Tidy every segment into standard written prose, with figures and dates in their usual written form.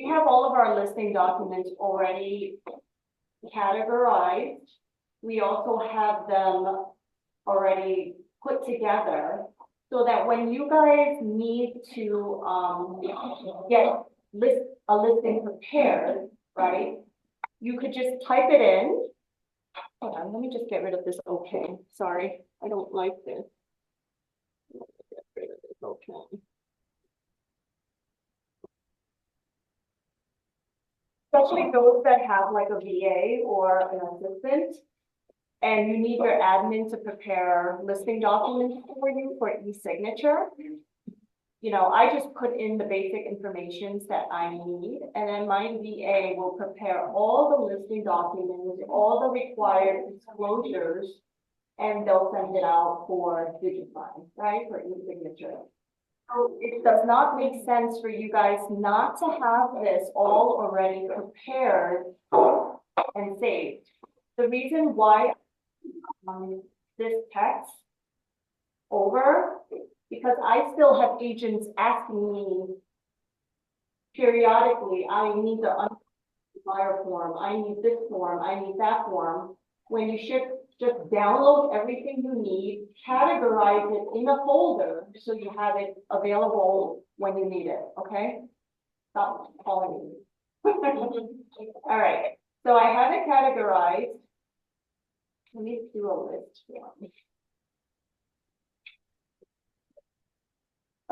we have all of our listing documents already categorized. We also have them already put together so that when you guys need to get a listing prepared, right? You could just type it in. Hold on, let me just get rid of this okay. Sorry, I don't like this. Get rid of this okay. Especially those that have like a VA or an assistant, and you need your admin to prepare listing documents for you for e-signature. You know, I just put in the basic informations that I need, and then my VA will prepare all the listing documents, all the required disclosures, and they'll send it out for DigiSign, right, for e-signature. So it does not make sense for you guys not to have this all already prepared and saved. The reason why this text over, because I still have agents asking me periodically, I need the buyer form, I need this form, I need that form. When you just download everything you need, categorize it in a folder so you have it available when you need it, okay? Stop calling me. All right, so I have it categorized. Let me do a list here.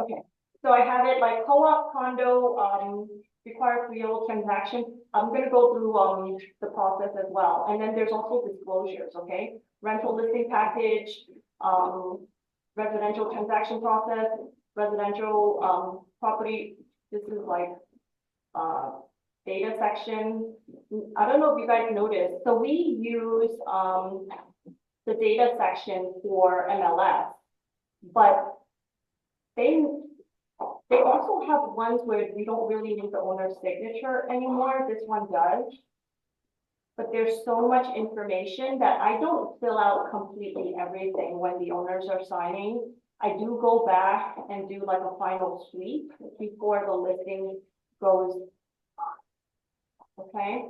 Okay, so I have it like co-op, condo, required field transaction. I'm going to go through the process as well. And then there's also disclosures, okay? Rental listing package, residential transaction process, residential property. This is like data section. I don't know if you guys noticed. So we use the data section for MLS, but they also have ones where you don't really need the owner's signature anymore. This one does. But there's so much information that I don't fill out completely everything when the owners are signing. I do go back and do like a final sweep before the listing goes on. Okay,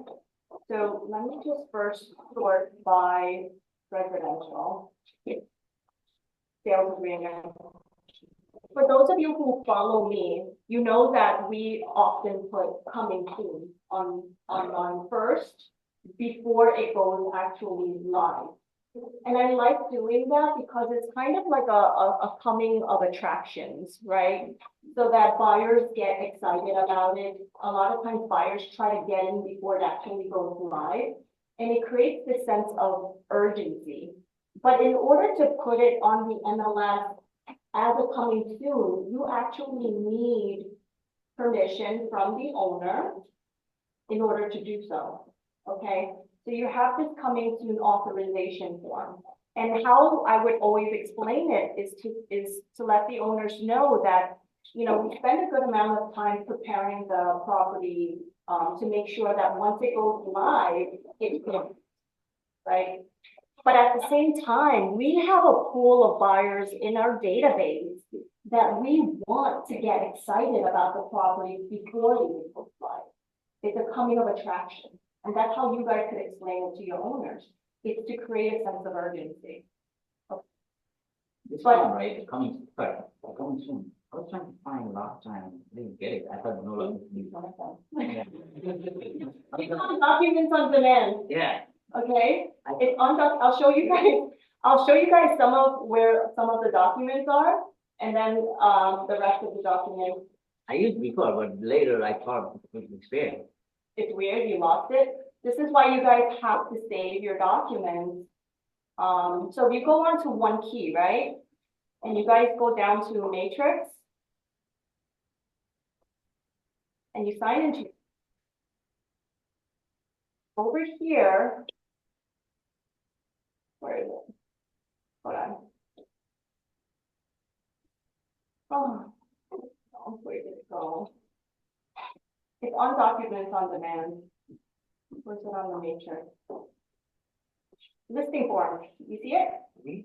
so let me just first sort by residential. Sales agreement. For those of you who follow me, you know that we often put coming soon on first before it goes actually live. And I like doing that because it's kind of like a coming of attractions, right? So that buyers get excited about it. A lot of times buyers try to get in before it actually goes live. And it creates this sense of urgency. But in order to put it on the MLS as a coming soon, you actually need permission from the owner in order to do so, okay? So you have this coming soon authorization form. And how I would always explain it is to let the owners know that, you know, we spend a good amount of time preparing the property to make sure that once it goes live, it's good, right? But at the same time, we have a pool of buyers in our database that we want to get excited about the property before they go live. It's a coming of attraction. And that's how you guys could explain it to your owners. It's to create a sense of urgency. Okay. This one, right? Coming soon. I was trying to find last time. I didn't get it. I thought no. It's on documents on demand. Yeah. Okay. It's on. I'll show you guys. I'll show you guys some of where some of the documents are, and then the rest of the documents. I used before, but later I thought it was experience. It's weird, you lost it. This is why you guys have to save your documents. So if you go on to one key, right? And you guys go down to matrix. And you sign into over here. Where is it? Hold on. Oh, where did it go? It's on documents on demand. Where's it on the matrix? Listing form. You see it? Mm-hmm.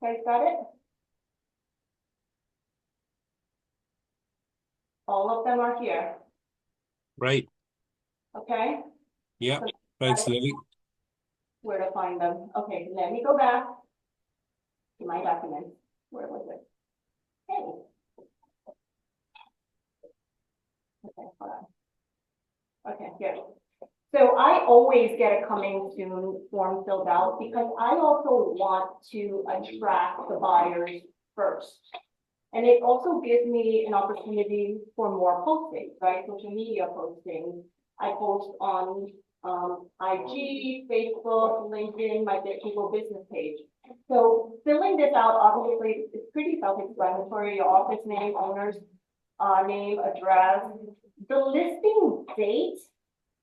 Okay, got it? All of them are here. Right. Okay? Yeah. So Thanks, Lily. where to find them. Okay, let me go back to my documents. Where was it? Hey. Okay, hold on. Okay, here. So I always get a coming soon form filled out because I also want to attract the buyers first. And it also gives me an opportunity for more postings, right? Social media postings. I post on IG, Facebook, LinkedIn, my Google business page. So filling this out, obviously, it's pretty self-explanatory. Your office name, owner's name, address. The listing date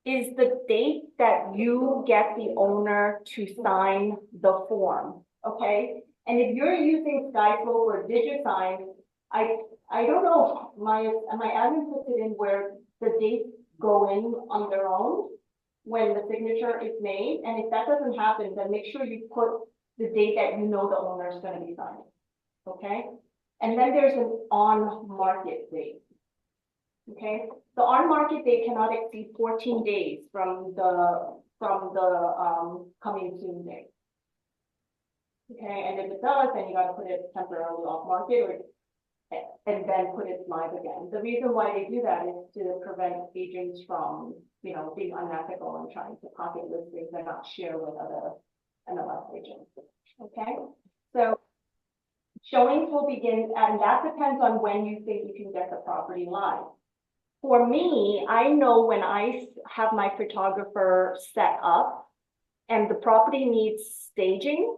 is the date that you get the owner to sign the form, okay? And if you're using SkySlope or DigiSign, I don't know, my admin puts it in where the dates go in on their own when the signature is made, and if that doesn't happen, then make sure you put the date that you know the owner is gonna be signing, okay? And then there's an on-market date. Okay, the on-market date cannot exceed 14 days from the coming soon date. Okay, and if it does, then you gotta put it temporarily off market or and then put it live again. The reason why they do that is to prevent agents from, you know, being unethical and trying to pocket listings and not share with other MLS agents. Okay, so showings will begin, and that depends on when you think you can get the property live. For me, I know when I have my photographer set up and the property needs staging,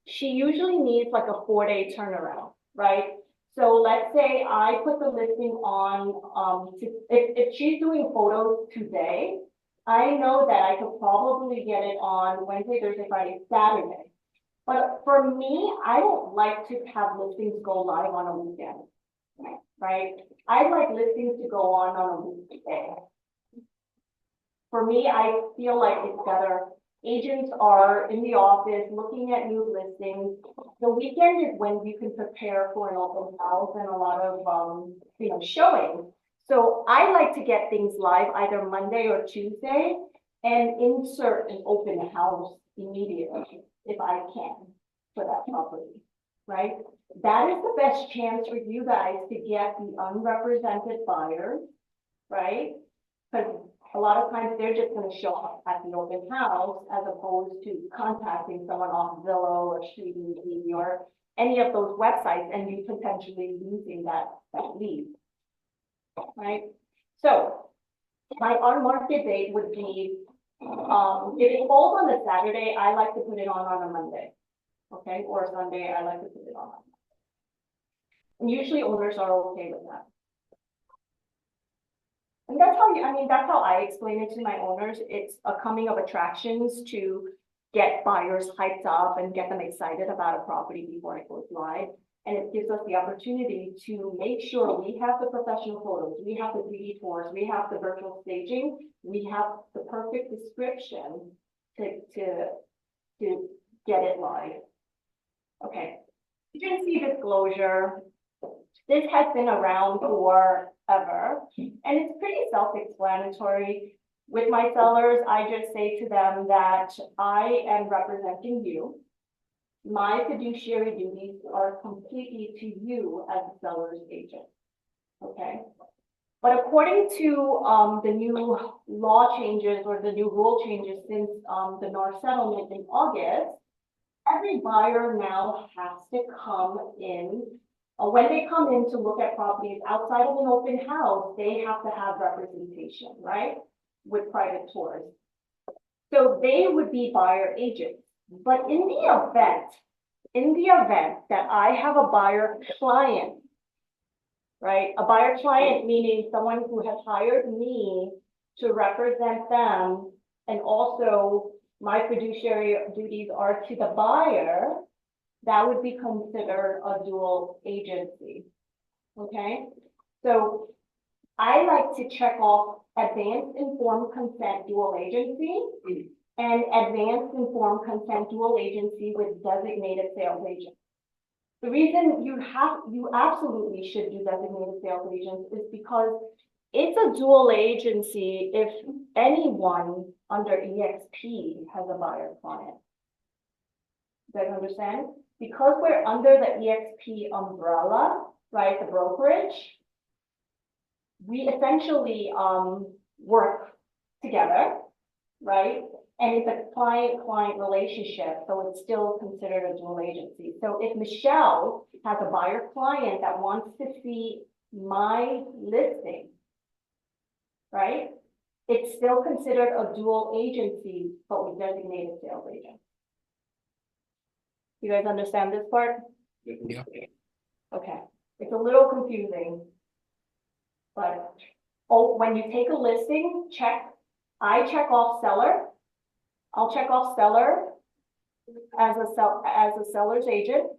she usually needs like a 4-day turnaround, right? So let's say I put the listing on, if she's doing photos today, I know that I could probably get it on Wednesday, Thursday, Friday, Saturday. But for me, I don't like to have listings go live on a weekend, right? I like listings to go on a weekday. For me, I feel like it's better. Agents are in the office looking at new listings. The weekend is when you can prepare for an open house and a lot of, you know, showings. So I like to get things live either Monday or Tuesday and insert an open house immediately if I can for that property, right? That is the best chance for you guys to get the unrepresented buyers, right? Because a lot of times they're just going to show up at the open house as opposed to contacting someone on Zillow or StreetEasy or any of those websites and you potentially losing that lead, right? So my on-market date would be, if it falls on a Saturday, I like to put it on a Monday, okay? Or a Sunday, I like to put it on. And usually owners are okay with that. And that's how that's how I explain it to my owners. It's a coming of attractions to get buyers hyped up and get them excited about a property before it goes live. And it gives us the opportunity to make sure we have the professional photos, we have the 3D tours, we have the virtual staging, we have the perfect description to get it live. Okay, agency disclosure. This has been around forever, and it's pretty self-explanatory. With my sellers, I just say to them that I am representing you. My fiduciary duties are completely to you as a seller's agent, okay? But according to the new law changes or the new rule changes since the NAR settlement in August, every buyer now has to come in. When they come in to look at properties outside of an open house, they have to have representation, right? With private tours. So they would be buyer agents. But in the event that I have a buyer client, right? A buyer client meaning someone who has hired me to represent them, and also my fiduciary duties are to the buyer, that would be considered a dual agency, okay? So I like to check off advanced informed consent dual agency and advanced informed consent dual agency with designated sales agent. The reason you absolutely should do designated sales agents is because It's a dual agency if anyone under EXP has a buyer client. You guys understand? Because we're under the EXP umbrella, right, the brokerage, we essentially work together, right? And it's a client-client relationship, so it's still considered a dual agency. So if Michelle has a buyer client that wants to see my listing, right? It's still considered a dual agency, but we designated sales agent. You guys understand this part? Yeah. Okay, it's a little confusing. But, oh, when you take a listing, I check off seller. I'll check off seller as a seller's agent.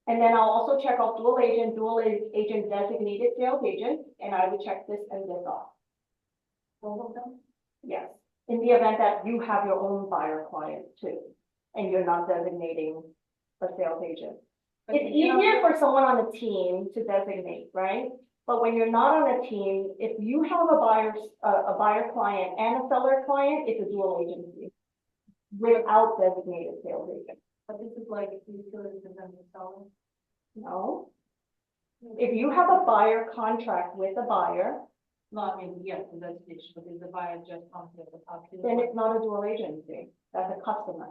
And then I'll also check off dual agent designated sales agent, and I would check this and this off. All of them? Yes, in the event that you have your own buyer client too, and you're not designating a sales agent. It's easier for someone on a team to designate, right? But when you're not on a team, if you have a buyer client and a seller client, it's a dual agency without designated sales agent. But this is like utilities and then the seller? No. If you have a buyer contract with a buyer, No, I mean, yes, the designation, but is the buyer just on the top? then it's not a dual agency. That's a customer.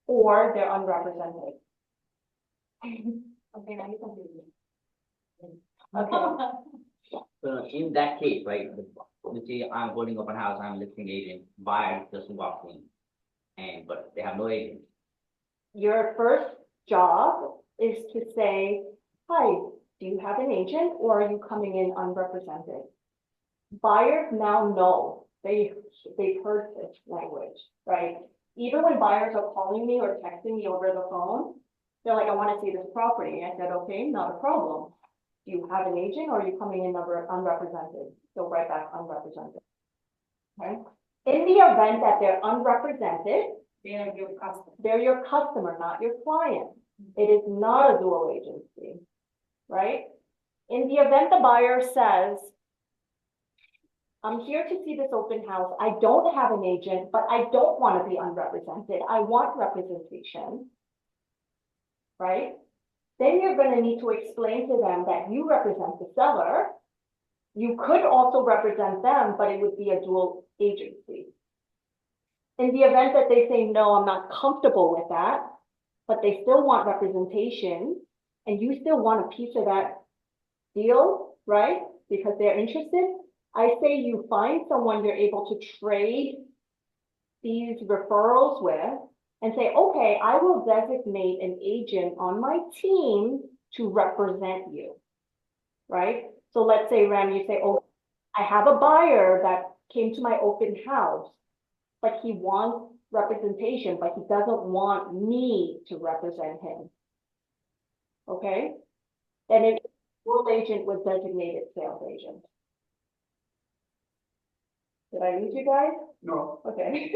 Or they're unrepresented. Okay, now you can do it. Okay. So in that case, right, let's say I'm holding open house, I'm listing agent, buyer just walks in, but they have no agent. Your first job is to say, hi, do you have an agent or are you coming in unrepresented? Buyers now know, they've heard this language, right? Even when buyers are calling me or texting me over the phone, they're like, I want to see this property. I said, okay, not a problem. Do you have an agent or are you coming in unrepresented? So right back unrepresented. Okay. In the event that they're unrepresented, they're your customer, not your client. It is not a dual agency, right? In the event the buyer says, I'm here to see this open house. I don't have an agent, but I don't want to be unrepresented. I want representation, right? Then you're going to need to explain to them that you represent the seller. You could also represent them, but it would be a dual agency. In the event that they say, no, I'm not comfortable with that, but they still want representation, and you still want a piece of that deal, right? Because they're interested. I say you find someone you're able to trade these referrals with and say, okay, I will designate an agent on my team to represent you, right? So let's say, Ram, you say, oh, I have a buyer that came to my open house, but he wants representation, but he doesn't want me to represent him. Okay? Then a dual agent was designated sales agent. Did I lose you guys? No. Okay.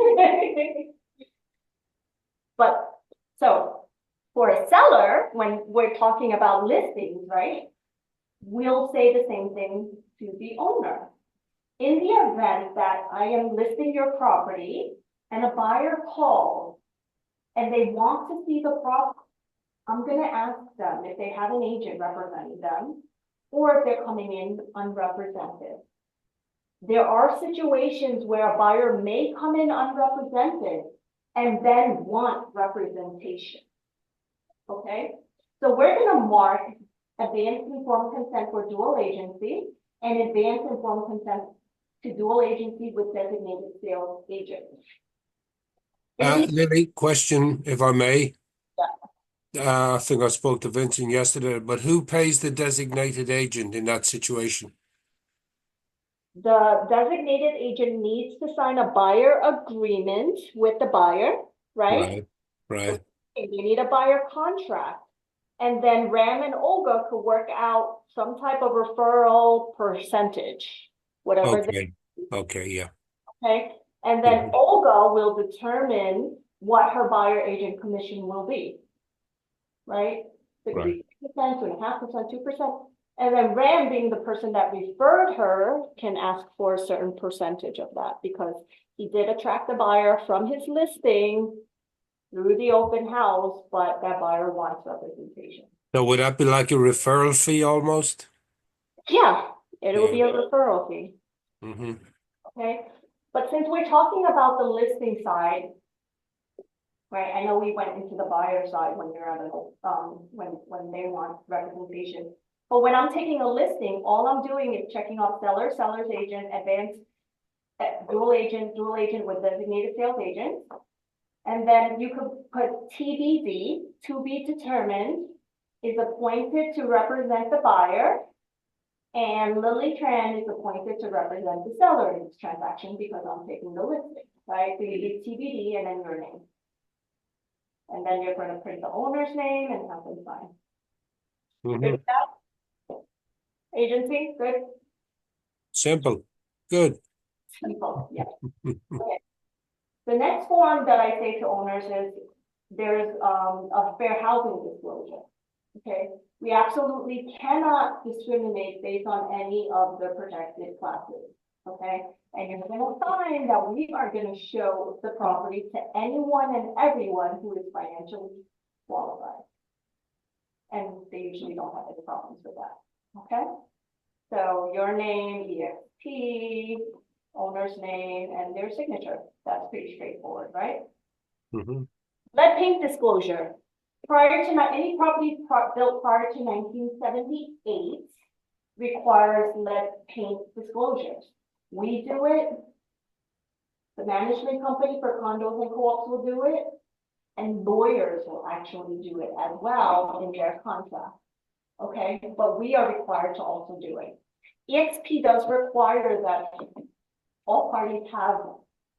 But so for a seller, when we're talking about listings, right? We'll say the same thing to the owner. In the event that I am listing your property and a buyer calls and they want to see the property, I'm going to ask them if they have an agent representing them or if they're coming in unrepresented. There are situations where a buyer may come in unrepresented and then want representation. Okay, so we're going to mark advanced informed consent for dual agency and advanced informed consent to dual agency with designated sales agent. Lily, question, if I may. I think I spoke to Vincent yesterday, but who pays the designated agent in that situation? The designated agent needs to sign a buyer agreement with the buyer, right? Right. You need a buyer contract. And then Ram and Olga could work out some type of referral percentage, whatever. Okay, yeah. Okay, and then Olga will determine what her buyer agent commission will be. Right? 3%, 2.5%, 2%. And then Ram, being the person that referred her, can ask for a certain percentage of that because he did attract the buyer from his listing through the open house, but that buyer wants representation. So would that be like a referral fee almost? Yeah, it will be a referral fee, Mm-hmm. okay? But since we're talking about the listing side, right, I know we went into the buyer side when you're at a, when they want representation. But when I'm taking a listing, all I'm doing is checking off seller, seller's agent, advanced, dual agent with designated sales agent. And then you could put TBD, to be determined, is appointed to represent the buyer. And Lily Tran is appointed to represent the seller in this transaction because I'm taking the listing, right? So you do TBD and then your name. And then you're going to print the owner's name and have them sign. Mm-hmm. Good with that? Agency, good? Simple. Good. Simple, yeah. Okay. The next form that I say to owners is there's a fair housing disclosure. Okay, we absolutely cannot discriminate based on any of the protected classes. Okay, and you're going to find that we are going to show the property to anyone and everyone who is financially qualified. And they usually don't have any problems with that. Okay, so your name, EXP, owner's name, and their signature. That's pretty straightforward, right? Mm-hmm. Lead paint disclosure. Prior to any property built prior to 1978 requires lead paint disclosures. We do it. The management company for condos and co-ops will do it. And lawyers will actually do it as well in their contract. Okay, but we are required to also do it. EXP does require that all parties have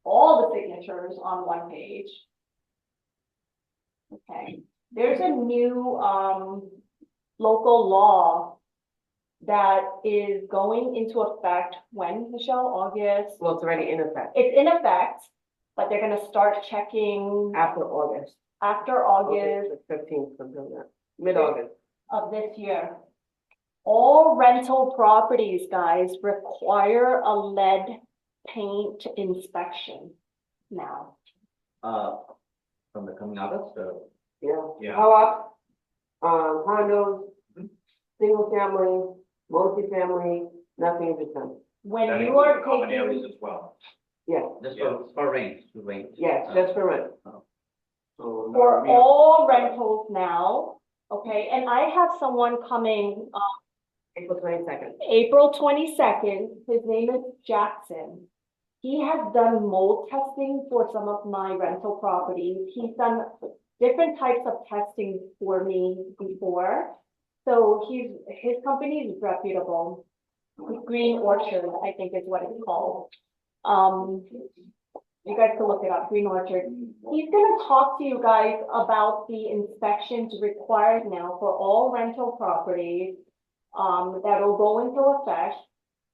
all the signatures on one page. Okay, there's a new local law that is going into effect when, Michelle, August? Well, it's already in effect It's in effect, but they're gonna start checking after August. after August The 15th, something like that, mid-August. of this year. All rental properties, guys, require a lead paint inspection now. From the coming August, Yeah. Yeah. Co-op, condos, single family, multi-family, nothing is exempt. When That you are includes common areas taking, as well. Yes, just Yeah. for range, to range. yes, just for rent. So for all rentals now, okay, and I have someone coming, April 22nd. April 22nd, his name is Jackson. He has done mold testing for some of my rental properties. He's done different types of testing for me before. So his company is reputable. Green Orchard, I think is what it's called. You guys can look it up, Green Orchard. He's gonna talk to you guys about the inspections required now for all rental properties. That'll go into effect.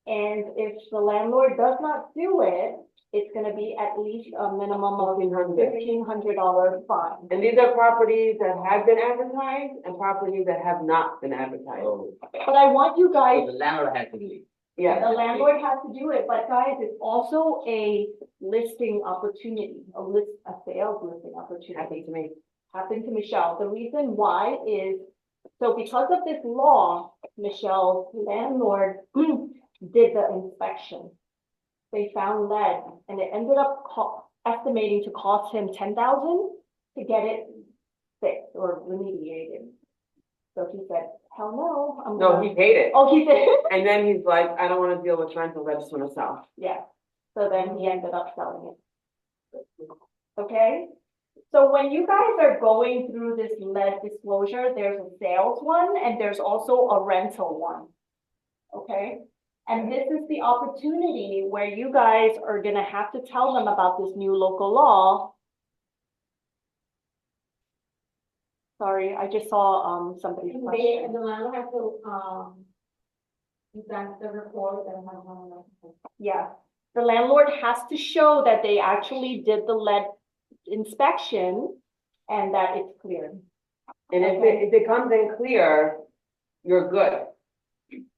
And if the landlord does not do it, it's gonna be at least a minimum of $1,500 fine. And these are properties that have been advertised and properties that have not been advertised. Oh, But I want you so guys, the landlord has to leave. Yeah, the landlord has to do it, but guys, it's also a listing opportunity, a sales listing opportunity. happened to me. Happened to Michelle. The reason why is, so because of this law, Michelle's landlord did the inspection. They found lead and it ended up estimating to cost him $10,000 to get it fixed or remediated. So he said, hell no. No, he paid it. Oh, he did? And then he's like, I don't want to deal with rentals, I just want to sell. Yeah. So then he ended up selling it. Okay? So when you guys are going through this lead disclosure, there's a sales one and there's also a rental one. Okay? And this is the opportunity where you guys are gonna have to tell them about this new local law. Sorry, I just saw somebody's question. The landlord has to, present the report and have. Yeah, the landlord has to show that they actually did the lead inspection and that it's clear. And if it comes in clear, you're good.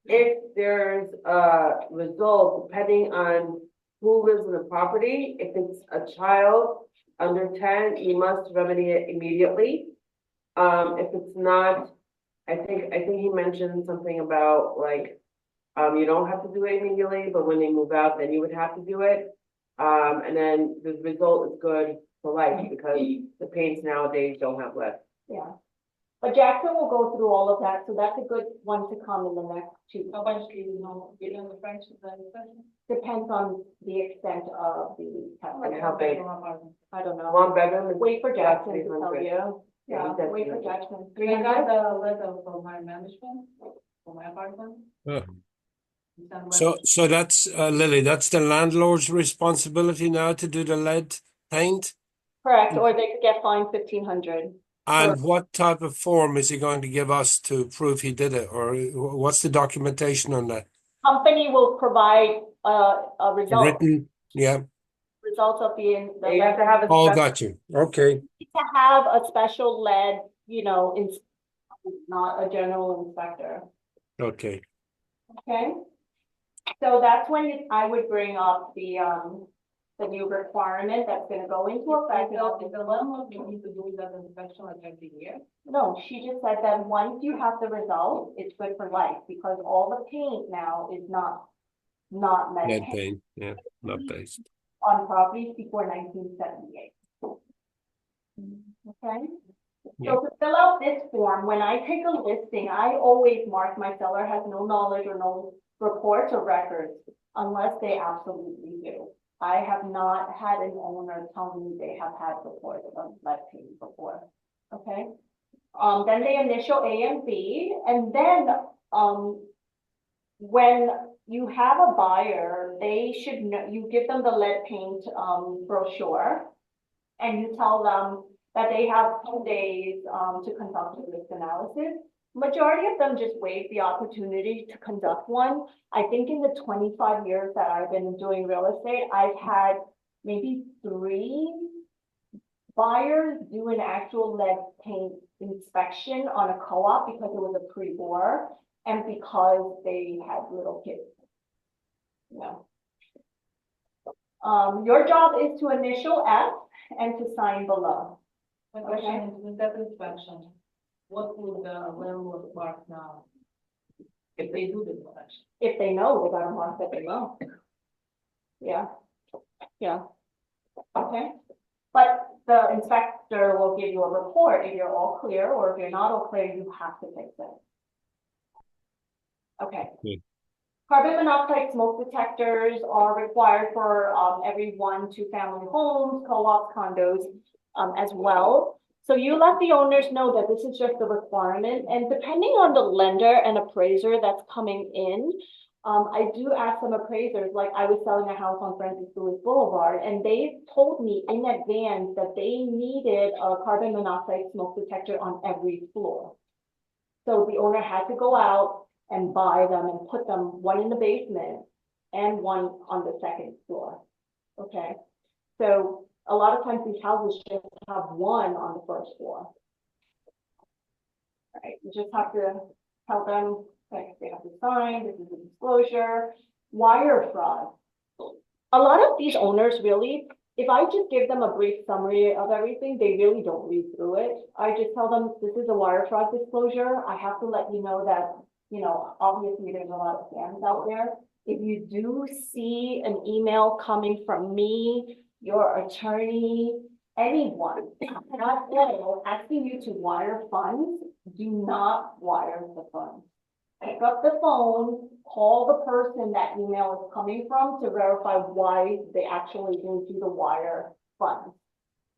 if there's a result, depending on who lives in the property, if it's a child under 10, you must remedy it immediately. If it's not, I think he mentioned something about like, you don't have to do it immediately, but when they move out, then you would have to do it. And then the result is good for life because the paints nowadays don't have lead. Yeah. But Jackson will go through all of that, so that's a good one to come in the next 2. How much do you know, you know the price of the inspection? Depends on the extent of the And test. how big? I don't know. One bedroom is Wait for Jackson to tell 300. you. Yeah, Yeah, that's wait for good. Jackson. I got 300? the letter from my management, for my apartment. Yeah. He sent So, letter. so that's, Lily, that's the landlord's responsibility now to do the lead paint? Correct, or they could get fined 1,500. And what type of form is he going to give us to prove he did it? Or what's the documentation on that? Company will provide a result, Written? Yeah. results of the. You have to have a. Oh, special- got you. Okay. To have a special lead, not a general inspector. Okay. Okay, so that's when I would bring up the new requirement that's gonna go into effect. Is the landlord, you need to do that inspection like every year? No, she just said that once you have the result, it's good for life, because all the paint now is not lead Lead paint paint. Yeah. Not based. on properties before 1978. Okay? Yeah. So to fill out this form, when I take a listing, I always mark my seller has no knowledge or no reports or records unless they absolutely do. I have not had an owner tell me they have had reports of lead paint before, okay? Then they initial A and B, and then, when you have a buyer, they should know, you give them the lead paint, brochure, and you tell them that they have 2 days, to conduct a risk analysis. Majority of them just waive the opportunity to conduct one. I think in the 25 years that I've been doing real estate, I've had maybe 3 buyers do an actual lead paint inspection on a co-op because it was a pre-war and because they had little kids. Your job is to initial F and to sign below. My question is, with that inspection, what would the landlord mark now? If they do the inspection? If they know, they gotta mark that they know. Yeah, yeah. Okay, but the inspector will give you a report if you're all clear, or if you're not all clear, you have to fix it. Okay. Good. Carbon monoxide smoke detectors are required for every 1 to family homes, co-ops, condos, as well. So you let the owners know that this is just a requirement, and depending on the lender and appraiser that's coming in, I do ask some appraisers, like I was selling a house on Francis Lewis Boulevard, and they told me in advance that they needed a carbon monoxide smoke detector on every floor. So the owner had to go out and buy them and put them, one in the basement and one on the second floor. Okay, so a lot of times these houses just have one on the first floor. All right, you just have to tell them, like, they have to sign, this is a disclosure. Wire fraud. A lot of these owners really, if I just give them a brief summary of everything, they really don't read through it. I just tell them, this is a wire fraud disclosure. I have to let you know that, obviously there's a lot of scams out there. If you do see an email coming from me, your attorney, anyone, not all, asking you to wire funds, do not wire the funds. Pick up the phone, call the person that email is coming from to verify why they actually didn't do the wire funds.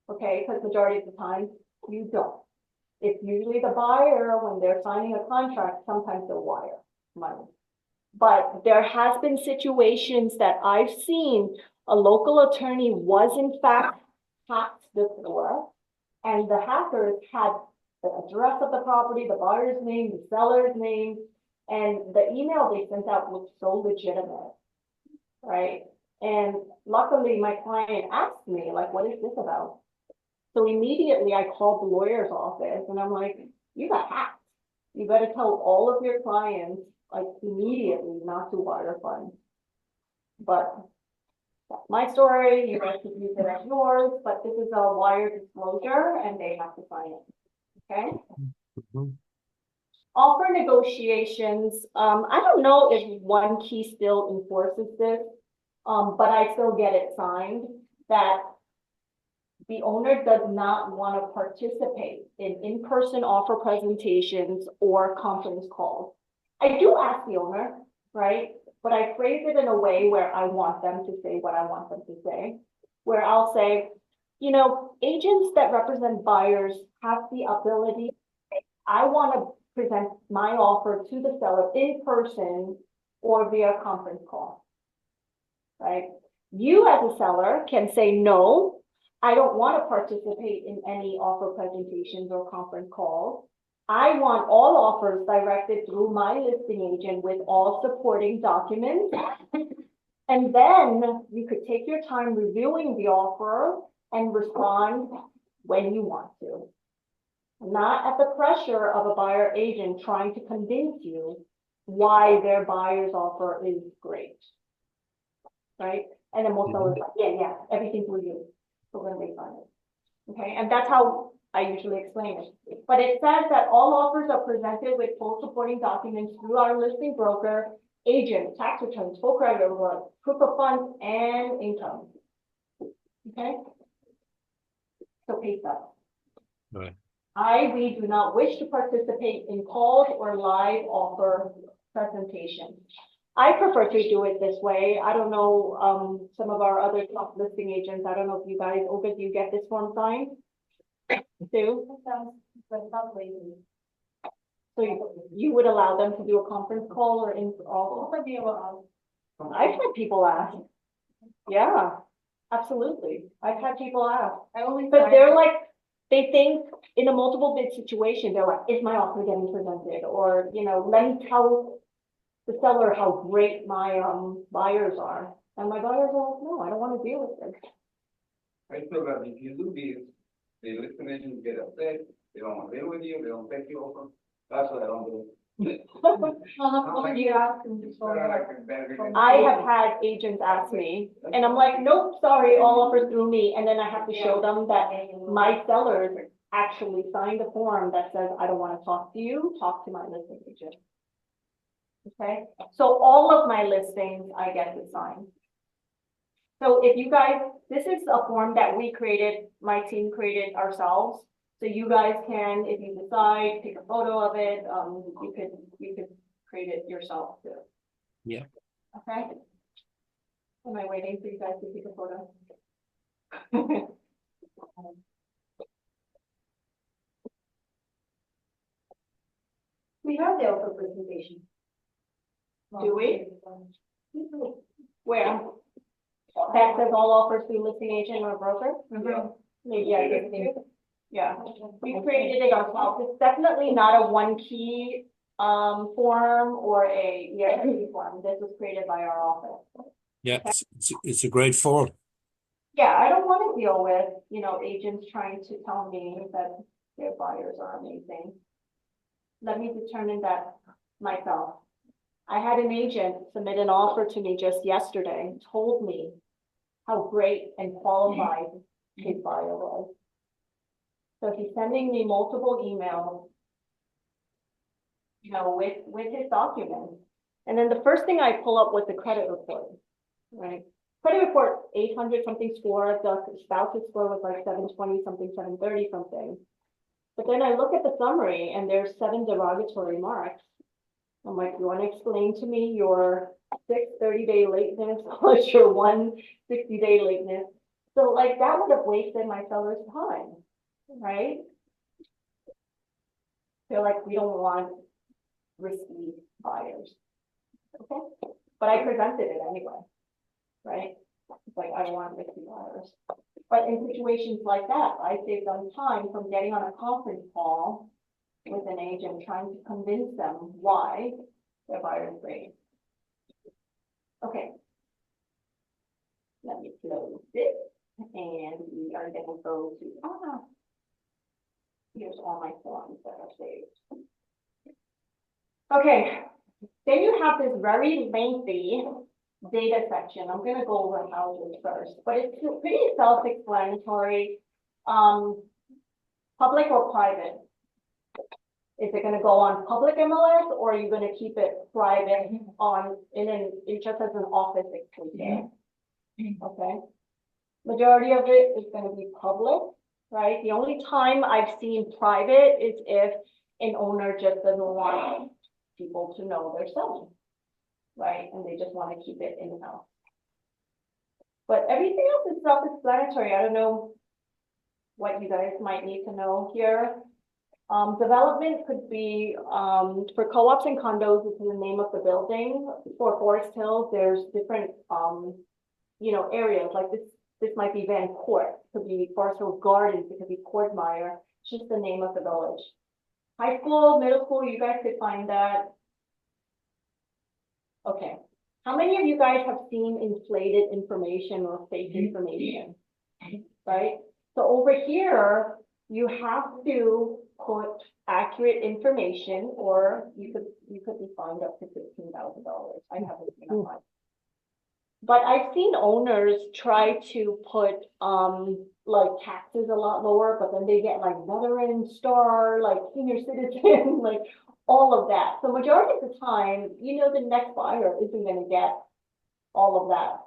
Okay, because majority of the time, you don't. It's usually the buyer, when they're signing a contract, sometimes they'll wire money. But there has been situations that I've seen, a local attorney was in fact hacked before, and the hackers had the address of the property, the buyer's name, the seller's name, and the email they sent out looked so legitimate, right? And luckily, my client asked me, like, what is this about? So immediately I called the lawyer's office and I'm like, you got hacked. You better tell all of your clients like immediately, not to wire funds. But that's my story, you guys can use it as yours, but this is a wire disclosure and they have to sign it, okay? Mhm. Offer negotiations, I don't know if One Key still enforces this, but I still get it signed, that the owner does not want to participate in in-person offer presentations or conference calls. I do ask the owner, right? But I phrase it in a way where I want them to say what I want them to say. Where I'll say, you know, agents that represent buyers have the ability, I want to present my offer to the seller in person or via conference call. Right? You as a seller can say, no, I don't want to participate in any offer presentations or conference calls. I want all offers directed through my listing agent with all supporting documents. And then you could take your time reviewing the offer and respond when you want to. Not at the pressure of a buyer agent trying to convince you why their buyer's offer is great. Right? And then most sellers like, yeah, everything through you. We're gonna make fun of it. Okay, and that's how I usually explain it. But it says that all offers are presented with full supporting documents through our listing broker, agent, tax returns, full credit report, proof of funds, and income. Okay? So pay stubs. Right. We do not wish to participate in calls or live offer presentations. I prefer to do it this way. I don't know, some of our other top listing agents, I don't know if you guys, Olga, do you get this form signed? Sue? So you would allow them to do a conference call or in, I've had people ask. Yeah, absolutely. I've had people ask. But they're like, they think in a multiple bid situation, they're like, is my offer getting presented? Or, you know, let me tell the seller how great my buyers are. And my buyers are like, no, I don't want to deal with this. I feel that if you do this, the listing agents get upset, they don't want to deal with you, they don't take you over. That's what I don't do. I have had agents ask me, and I'm like, nope, sorry, all offers through me. And then I have to show them that my sellers actually signed a form that says, I don't want to talk to you, talk to my listing agent. Okay, so all of my listings, I get to sign. So if you guys, this is a form that we created, my team created ourselves. So you guys can, if you decide, take a photo of it, you could create it yourself too. Yeah. Okay. Am I waiting for you guys to take a photo? We have the offer presentation. Do we? Where? That says all offers through listing agent or broker? Maybe I did too. Yeah, we created it ourselves. It's definitely not a One Key form or a ERP form. This was created by our office. Yeah, it's a great form. Yeah, I don't want to deal with, you know, agents trying to tell me that their buyers are amazing. Let me determine that myself. I had an agent submit an offer to me just yesterday, told me how great and qualified his buyer was. So he's sending me multiple emails, you know, with his documents. And then the first thing I pull up was the credit report, right? Credit report, 800 something score, the spouse's score was like 720 something, 730 something. But then I look at the summary and there's 7 derogatory marks. I'm like, you want to explain to me your 6 30-day lateness plus your 1 60-day lateness? So like that would have wasted my seller's time, right? They're like, we don't want risky buyers. Okay, but I presented it anyway, right? It's like, I don't want risky buyers. But in situations like that, I save them time from getting on a conference call with an agent trying to convince them why their buyer is great. Okay. Let me close this and we are going to go to, here's all my forms that are saved. Okay, Then you have this very lengthy data section. I'm gonna go over houses first, but it's pretty self-explanatory. Public or private? Is it gonna go on public MLS or are you gonna keep it private on, it just as an office exclusion? Okay. Majority of it is gonna be public, right? The only time I've seen private is if an owner just doesn't want people to know they're selling. Right, and they just wanna keep it in-house. But everything else is self-explanatory. I don't know what you guys might need to know here. Development could be, for co-ops and condos, this is the name of the building. For Forest Hills, there's different, areas, like this might be Van Court, could be Forest Hills Gardens, it could be Courtmire, it's just the name of the village. High school, middle school, you guys could find that. Okay, how many of you guys have seen inflated information or fake information? Right, so over here, you have to put accurate information, or you could be fined up to $15,000. I haven't seen that one. But I've seen owners try to put like taxes a lot lower, but then they get like veteran star, like senior citizen, like all of that. So majority of the time, the next buyer isn't gonna get all of that,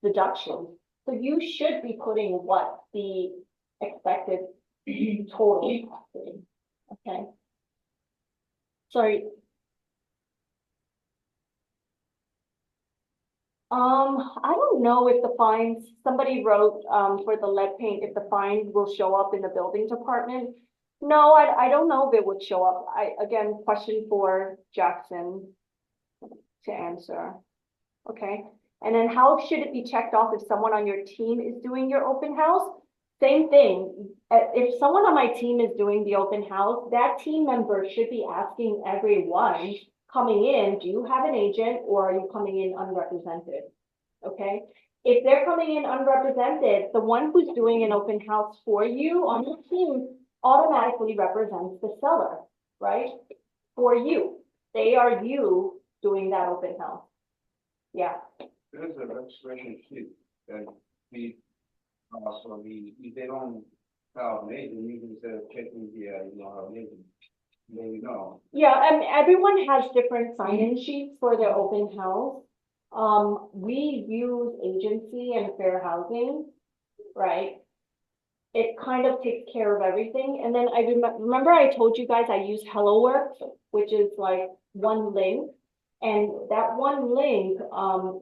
deduction. So you should be putting what the expected total cost is, okay? Sorry. I don't know if the fines, somebody wrote, for the lead paint, if the fine will show up in the building department. No, I don't know if it would show up. Again, question for Jackson to answer. Okay, and then how should it be checked off if someone on your team is doing your open house? Same thing. If someone on my team is doing the open house, that team member should be asking everyone coming in, do you have an agent or are you coming in unrepresented? Okay, if they're coming in unrepresented, the one who's doing an open house for you on your team automatically represents the seller, right? For you, they are you doing that open house. Yeah. There's a registration sheet that we, if they don't have an agent, you can say checking the, have an agent. There you go. Yeah, and everyone has different sign-in sheets for their open house. We use agency and fair housing, right? It kind of takes care of everything. And then I remember I told you guys I use HelloWorks, which is like one link. And that one link,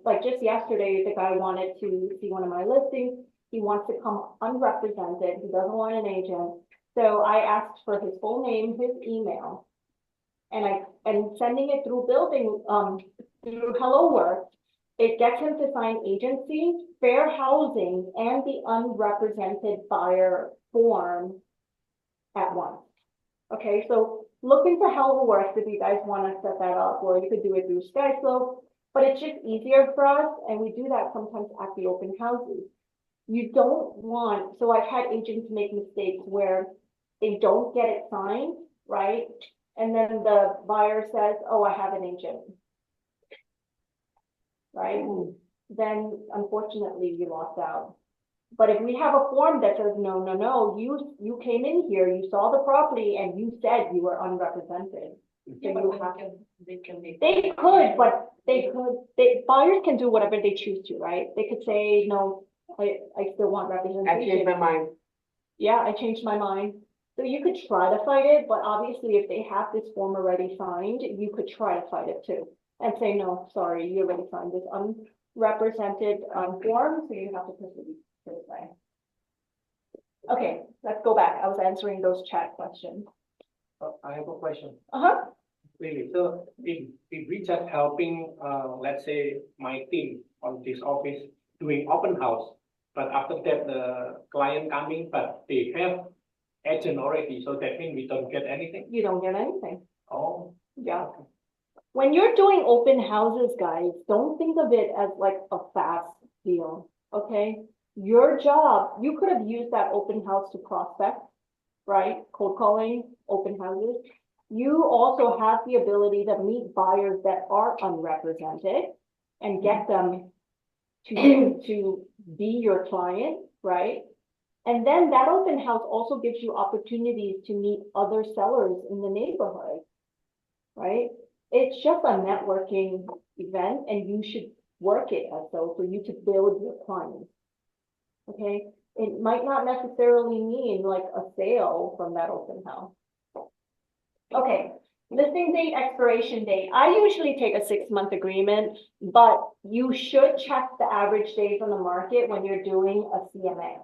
like just yesterday, the guy wanted to see one of my listings. He wants to come unrepresented. He doesn't want an agent. So I asked for his full name, his email, and sending it through through HelloWorks, it gets him to sign agency, fair housing, and the unrepresented buyer form at once. Okay, so look into HelloWorks if you guys want to set that up, or you could do it through SkySlope, but it's just easier for us, and we do that sometimes at the open houses. You don't want, so I've had agents make mistakes where they don't get it signed, right? And then the buyer says, oh, I have an agent. Right? Then unfortunately you lost out. But if we have a form that says, no, you came in here, you saw the property and you said you were unrepresented. Yeah, So but you have, they can make. they could, but buyers can do whatever they choose to, right? They could say, no, I still want I representation. changed my mind. Yeah, I changed my mind. So you could try to fight it, but obviously if they have this form already signed, you could try to fight it too. And say, no, sorry, you already signed this unrepresented form, so you have to proceed this way. Okay, let's go back. I was answering those chat questions. I have a question. Uh-huh. Really, so if we just helping, let's say my team on this office doing open house, but after that the client coming, but they have agent already, so that means we don't get anything? You don't get anything. Oh. Yeah. When you're doing open houses, guys, don't think of it as like a fast deal, okay? Your job, you could have used that open house to prospect, right? Cold calling, open houses. you also have the ability to meet buyers that are unrepresented and get them to be your client, right? And then that open house also gives you opportunities to meet other sellers in the neighborhood, right? It's just a networking event and you should work it as so for you to build your clients. Okay, it might not necessarily mean like a sale from that open house. Okay, listing date, expiration date. I usually take a 6-month agreement, but you should check the average days on the market when you're doing a CMA,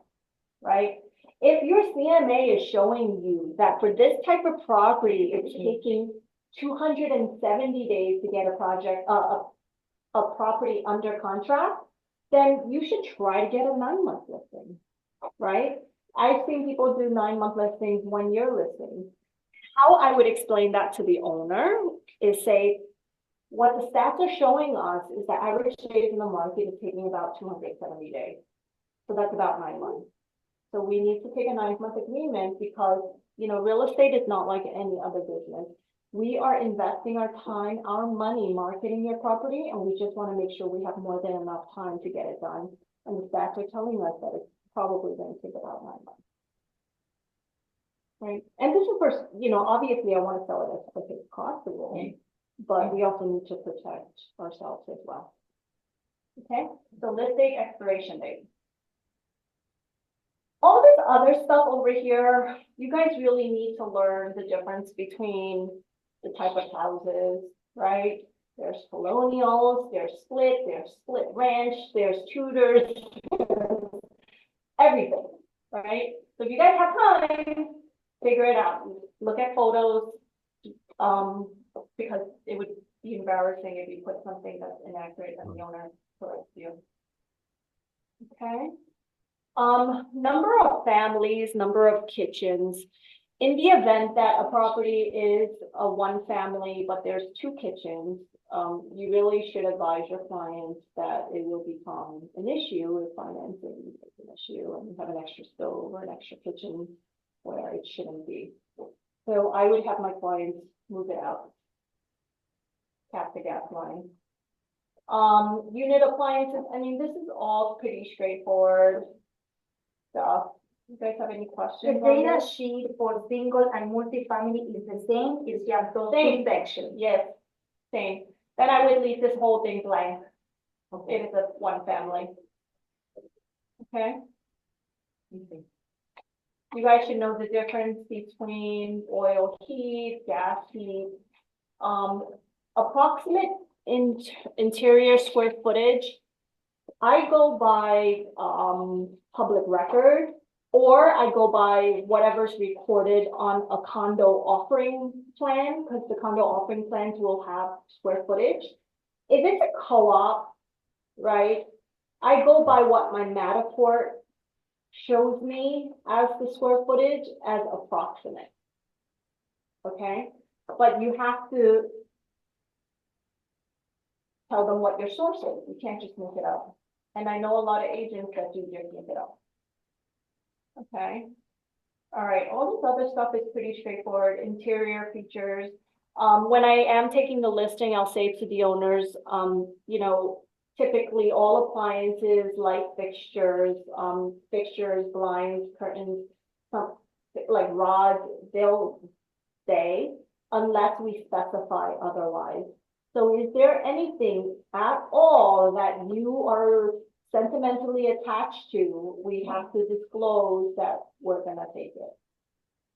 right? If your CMA is showing you that for this type of property, it's taking 270 days to get a project, a property under contract, then you should try to get a 9-month listing, right? I've seen people do 9-month listings, 1-year listings. How I would explain that to the owner is say, what the stats are showing us is the average days in the market is taking about 270 days. So that's about 9 months. So we need to take a 9-month agreement because, you know, real estate is not like any other business. We are investing our time, our money marketing your property, and we just want to make sure we have more than enough time to get it done. And the stats are telling us that it's probably going to take about 9 months. Right, and this is for, you know, obviously I want to sell it as quick as possible, but we also need to protect ourselves as well. Okay, so list date, expiration date. All this other stuff over here, you guys really need to learn the difference between the type of houses, right? There's colonials, there's split ranch, there's Tudors, everything, right? So if you guys have time, figure it out. Look at photos, because it would be embarrassing if you put something that's inaccurate and the owner corrects you. Okay. Number of families, number of kitchens. In the event that a property is a 1-family, but there's 2 kitchens, you really should advise your clients that it will become an issue if financing is an issue and you have an extra stove or an extra kitchen where it shouldn't be. So I would have my clients move it out. Cap the gas line. Unit appliances, I mean, this is all pretty straightforward stuff. You guys have any The questions on data this? sheet for single and multifamily is the same, it's just those Same. 2 sections. Yes, same. Then I would leave this whole thing blank. If it's a 1-family. Okay? You guys should know the difference between oil heat, gas heat. Approximate interior square footage. I go by public record, or I go by whatever's recorded on a condo offering plan, because the condo offering plans will have square footage. If it's a co-op, right, I go by what my Matterport shows me as the square footage as approximate. Okay, but you have to tell them what your source is. You can't just make it up. And I know a lot of agents that do just make it up. Okay. All right, all this other stuff is pretty straightforward. Interior features. When I am taking the listing, I'll say to the owners, you know, typically all appliances, light fixtures, blinds, curtains, like rods, they'll stay unless we specify otherwise. So is there anything at all that you are sentimentally attached to? We have to disclose that we're gonna take it,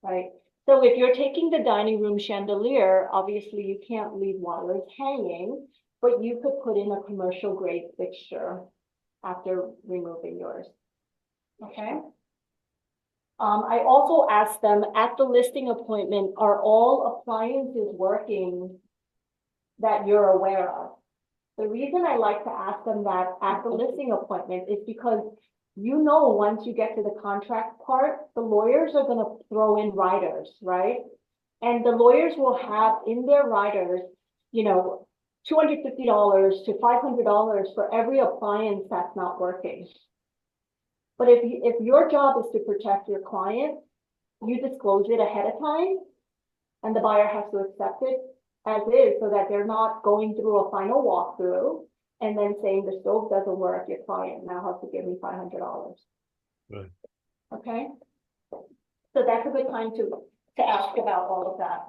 right? So if you're taking the dining room chandelier, obviously you can't leave wires hanging, but you could put in a commercial grade fixture after removing yours, okay? I also asked them at the listing appointment, are all appliances working that you're aware of? The reason I like to ask them that at the listing appointment is because you know, once you get to the contract part, the lawyers are gonna throw in riders, right? And the lawyers will have in their riders, you know, $250 to $500 for every appliance that's not working. But if your job is to protect your client, you disclose it ahead of time, And the buyer has to accept it as is, so that they're not going through a final walkthrough and then saying the stove doesn't work, your client now has to give me $500. Right. Okay? So that's a good time to ask about all of that.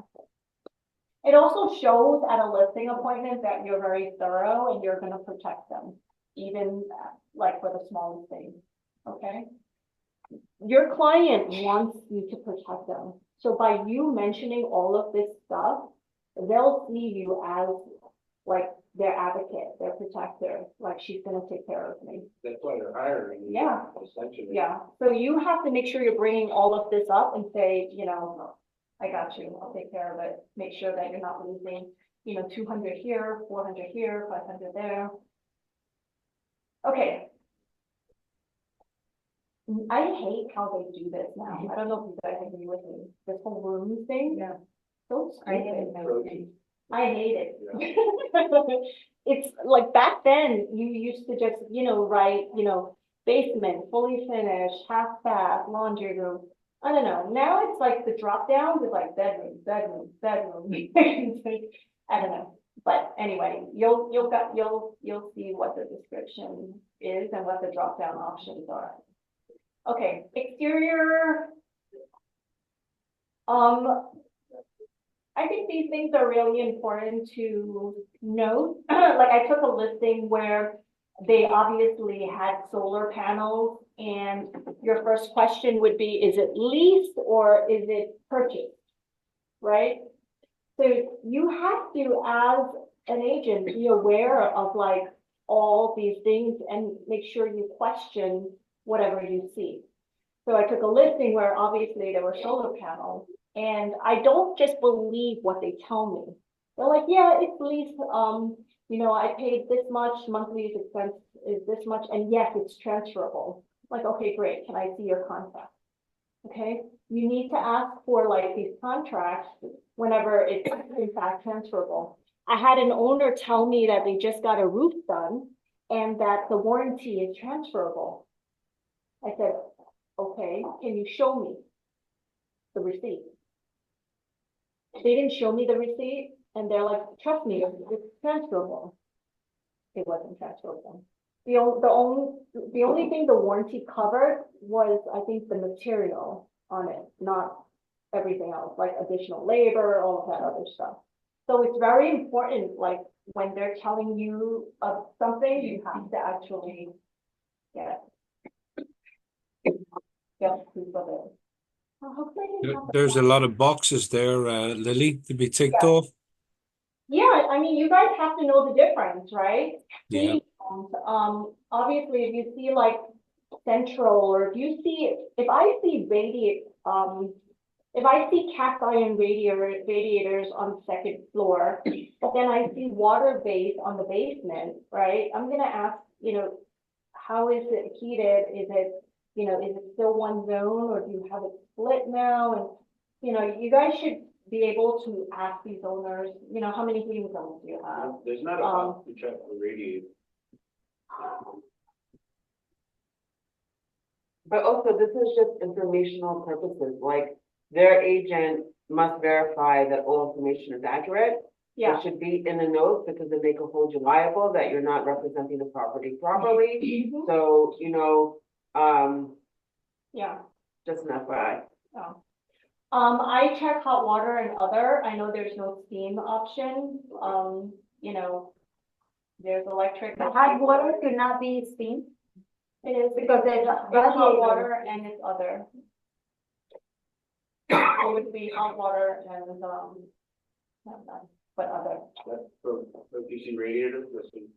It also shows at a listing appointment that you're very thorough and you're gonna protect them, even like for the smallest things, okay? Your client wants you to protect them, so by you mentioning all of this stuff, they'll see you as like their advocate, their protector, like she's gonna take care of me. That's why they're hiring. you, Yeah. Essentially. Yeah, so you have to make sure you're bringing all of this up and say, you know, I got you, I'll take care of it. Make sure that you're not losing, 200 here, 400 here, 500 there. Okay. I hate how they do this now. I don't know if you guys agree with me. This whole room thing. Yeah. So I hate stupid. I hate it. It's like back then, you used to just, write, basement, fully finished, half bath, laundry room. I don't know. Now it's like the drop down is like bedroom, bedroom, bedroom. I don't know. But anyway, you'll see what the description is and what the drop down options are. Okay, exterior. I think these things are really important to note. Like I took a listing where they obviously had solar panels, and your first question would be, is it leased or is it purchased? Right? So you have to, as an agent, be aware of like all these things and make sure you question whatever you see. So I took a listing where obviously there were solar panels, and I don't just believe what they tell me. They're like, yeah, it's leased, I paid this much, monthly expense is this much, and yes, it's transferable. Like, okay, great, can I see your contract? Okay, you need to ask for like these contracts whenever it's in fact transferable. I had an owner tell me that they just got a roof done and that the warranty is transferable. I said, okay, can you show me the receipt? They didn't show me the receipt, and they're like, trust me, it's transferable. It wasn't transferable. The only thing the warranty covered was, I think, the material on it, not everything else, like additional labor, all of that other stuff. So it's very important, like when they're telling you of something, you have to actually get proof of it. Well, hopefully I didn't have to- There's a lot of boxes there, Lily, to be ticked Yeah. off. Yeah, I mean, you guys have to know the difference, right? Yeah. Obviously, if you see like central, or if I see if I see cast iron radiators on the second floor, but then I see water base on the basement, right? I'm gonna ask, how is it heated? Is it still one zone, or do you have it split now? And, you guys should be able to ask these owners, how many heating zones do you have? There's not a box to check for radiator. But also, this is just informational purposes, like their agent must verify that all information is accurate. Yeah. It should be in the notes because then they can hold you liable that you're not representing the property properly. Mhm. So, Yeah. just an FYI. Oh. I check hot water and other. I know there's no steam option. There's electric. The hot water should not be steamed. It is Because there's hot radiators. water and it's other. It would be hot water and, not that, but other. For DC radiator, this is.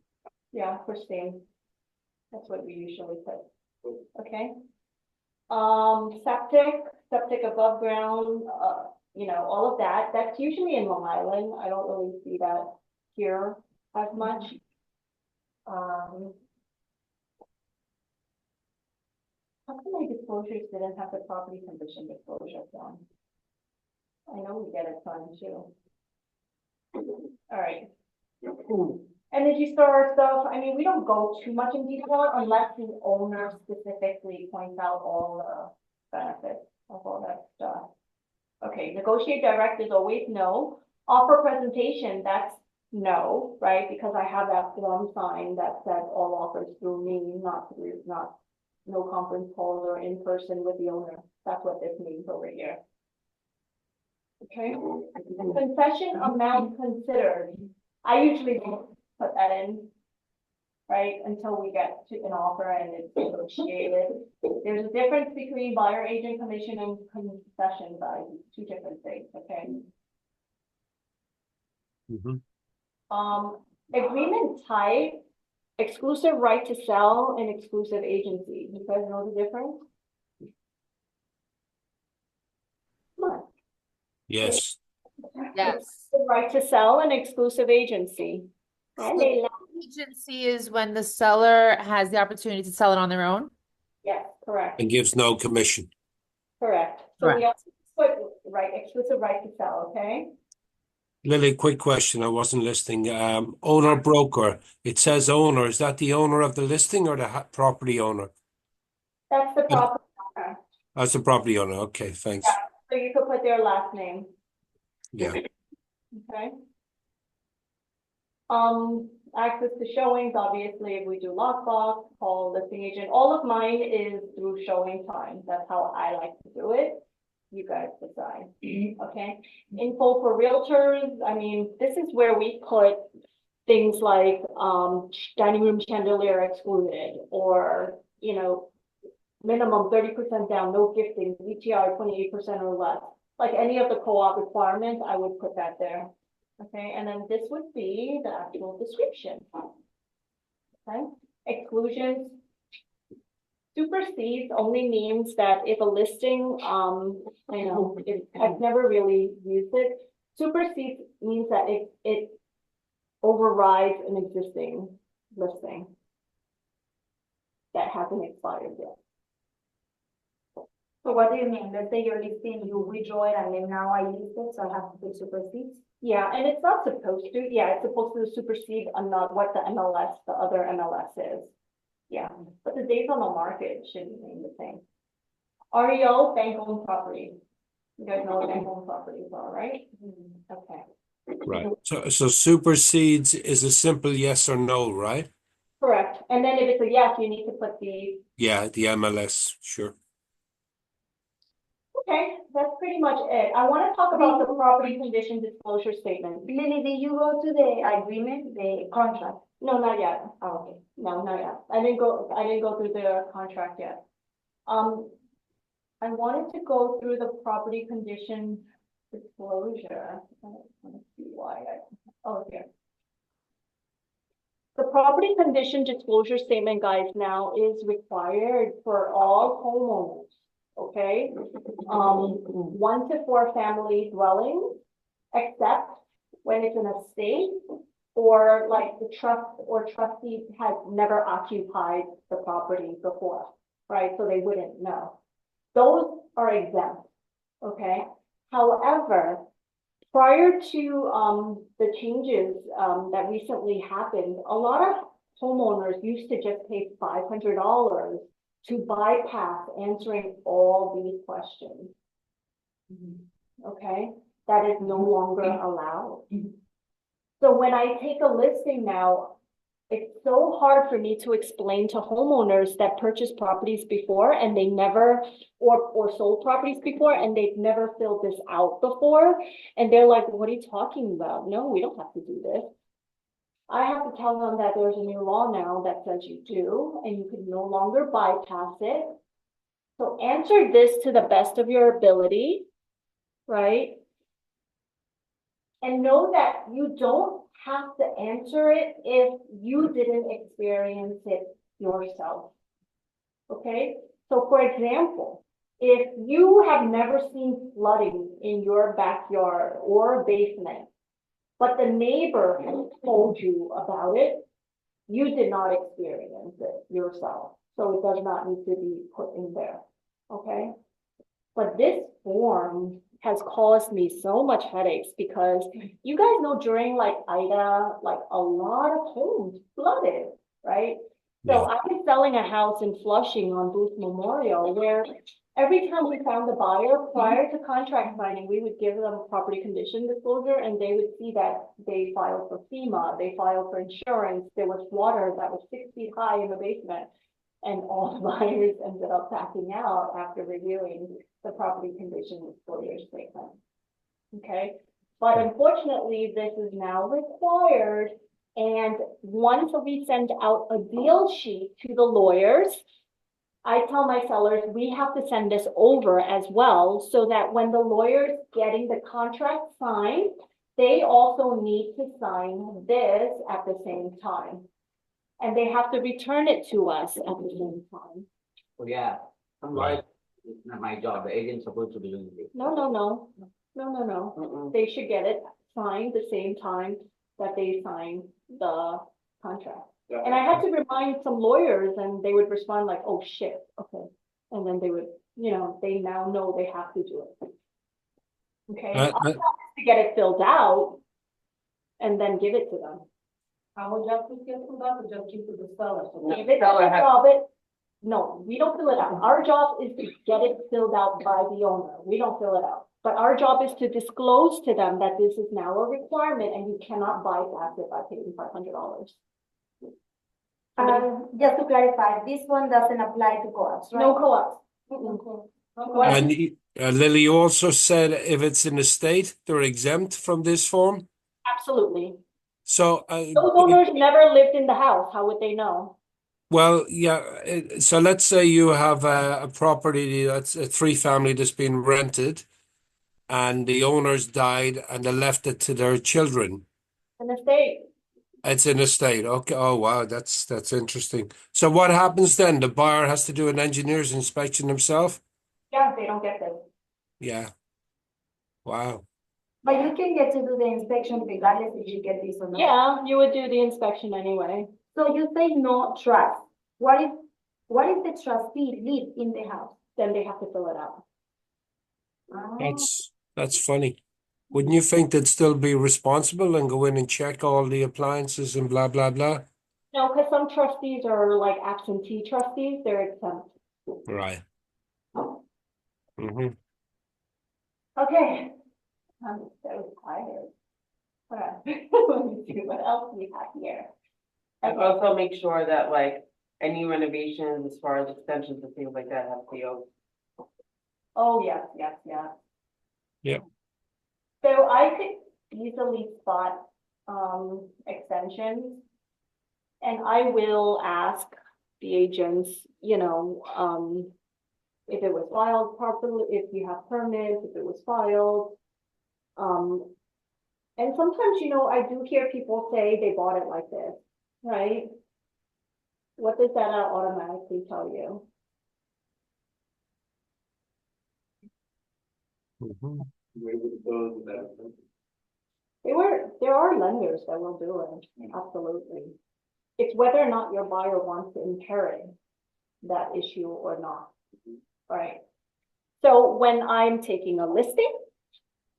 Yeah, for steam. That's what we usually put. Cool. Okay. Septic above ground, all of that. That's usually in Long Island. I don't really see that here as much. How come my disclosures didn't have the property condition disclosure done? I know we get it done too. All right. Energy storage stuff, I mean, we don't go too much in detail unless the owner specifically points out all the benefits of all that stuff. Okay, negotiate direct is always no. Offer presentation, that's no, right? Because I have that form signed that says all offers through me, not no conference calls or in person with the owner. That's what this means over here. Okay, concession amount considered. I usually don't put that in, right, until we get to an offer and it's negotiated. There's a difference between buyer agent commission and concession value, two different things, okay? Mhm. Agreement type, exclusive right to sell and exclusive agency. You guys know the difference? Come on. Yes. Yes. The right to sell and exclusive agency. Hi, Leila. Agency is when the seller has the opportunity to sell it on their own. Yes, correct, And gives no commission. correct. So we also put, right, exclusive right to sell, okay? Lily, quick question. I wasn't listening. Owner broker. It says owner. Is that the owner of the listing or the property owner? That's the property owner. That's the property owner. Okay, thanks. So you could put their last name, Yeah. okay? Access to showings, obviously, if we do lockbox, call listing agent, all of mine is through showing time. That's how I like to do it. You guys decide, okay? Info for realtors, I mean, this is where we put things like, dining room chandelier excluded, or, you know, minimum 30% down, no gifting, VTR 28% or less. Like any of the co-op requirements, I would put that there. Okay, and then this would be the actual description. Okay, exclusions. Supersedes only means that if a listing, I know, I've never really used it. Supersedes means that it overrides an existing listing that hasn't expired yet. So what do you mean? Let's say you're listing, you withdraw it and then now I list it, so I have to put supersedes? Yeah, and it's not supposed to, yeah, it's supposed to supersede not what the MLS, the other MLS is. Yeah, but the days on the market should remain the same. REO, bank-owned property. You guys know what bank-owned properties are, right? Okay, Right. So supersedes is a simple yes or no, right? correct. And then if it's a yes, you need to put the, Yeah, the MLS, sure. okay, that's pretty much it. I want to talk about the property condition disclosure statement. Lily, did you go to the agreement, the contract? No, not yet. Oh, okay. No, not yet. I didn't go through the contract yet. I wanted to go through the property condition disclosure. Let's see why here. The property condition disclosure statement, guys, now is required for all homeowners, okay? 1 to 4 family dwellings, except when it's an estate or like the trust or trustee has never occupied the property before, right? So they wouldn't know. Those are exempt, okay? However, prior to the changes that recently happened, a lot of homeowners used to just pay $500 to bypass answering all these questions. Okay, that is no longer allowed. So when I take a listing now, it's so hard for me to explain to homeowners that purchased properties before and they never, or sold properties before and they've never filled this out before. And they're like, what are you talking about? No, we don't have to do this. I have to tell them that there's a new law now that says you do, and you can no longer bypass it. So answer this to the best of your ability, right? And know that you don't have to answer it if you didn't experience it yourself. Okay, so for example, if you have never seen flooding in your backyard or basement, but the neighbor told you about it, you did not experience it yourself. So it does not need to be put in there, okay? But this form has caused me so much headaches because you guys know during like Ida, like a lot of homes flooded, right? So Yeah. I was selling a house in Flushing on Booth Memorial where Every time we found a buyer, prior to contract signing, we would give them a property condition disclosure and they would see that they filed for FEMA, they filed for insurance, there was water that was 6 feet high in the basement. And all the buyers ended up backing out after reviewing the property condition disclosure statement. Okay, but unfortunately, this is now required. And once we send out a deal sheet to the lawyers, I tell my sellers, we have to send this over as well, so that when the lawyer's getting the contract signed, they also need to sign this at the same time. And they have to return it to us at the same time. Oh, yeah, some lawyers, it's not my job, the agent's supposed to be doing this. No. Mm-mm. They should get it signed the same time that they sign the contract. And I had to remind some lawyers and they would respond like, oh shit, okay. And then they would, they now know they have to do it. Okay, our job is to get it filled out and then give it to them. Our job is get to that, or just give to the seller? So No, If it's seller a has- job, no, we don't fill it out. Our job is to get it filled out by the owner. We don't fill it out. But our job is to disclose to them that this is now a requirement and you cannot bypass it by paying $500. Just to clarify, this one doesn't apply to co-ops, right? No co-ops. Okay. And Lily, you also said if it's in the state, they're exempt from this form. Absolutely. So, Those owners never lived in the house. How would they know? well, yeah. So let's say you have a property that's a three-family that's been rented, and the owners died, and they left it to their children. In the state. It's in a state. Okay. Oh, wow. That's interesting. So what happens then? The buyer has to do an engineer's inspection himself? Yeah, they don't get this. Yeah. Wow. But you can get to do the inspection regardless if you get this or not. Yeah, you would do the inspection anyway. So you say no trust. What if the trustee lives in the house? Then they have to fill it out. Ah. That's funny. Wouldn't you think they'd still be responsible and go in and check all the appliances and blah, blah, blah? No, because some trustees are like absentee trustees, they're exempt. Right. Mm-hmm. Okay. I'm so tired. Let me see what else we have here. And also make sure that like any renovations as far as extensions and things like that have POs. Oh, yes. Yep. So I could easily spot, extensions. And I will ask the agents, if it was filed properly, if you have permits, if it was filed. And sometimes, I do hear people say they bought it like this, right? What does that automatically tell you? Mm-hmm. Where would it go with that? There are lenders that will do it, absolutely. It's whether or not your buyer wants to inherit that issue or not, right? So when I'm taking a listing,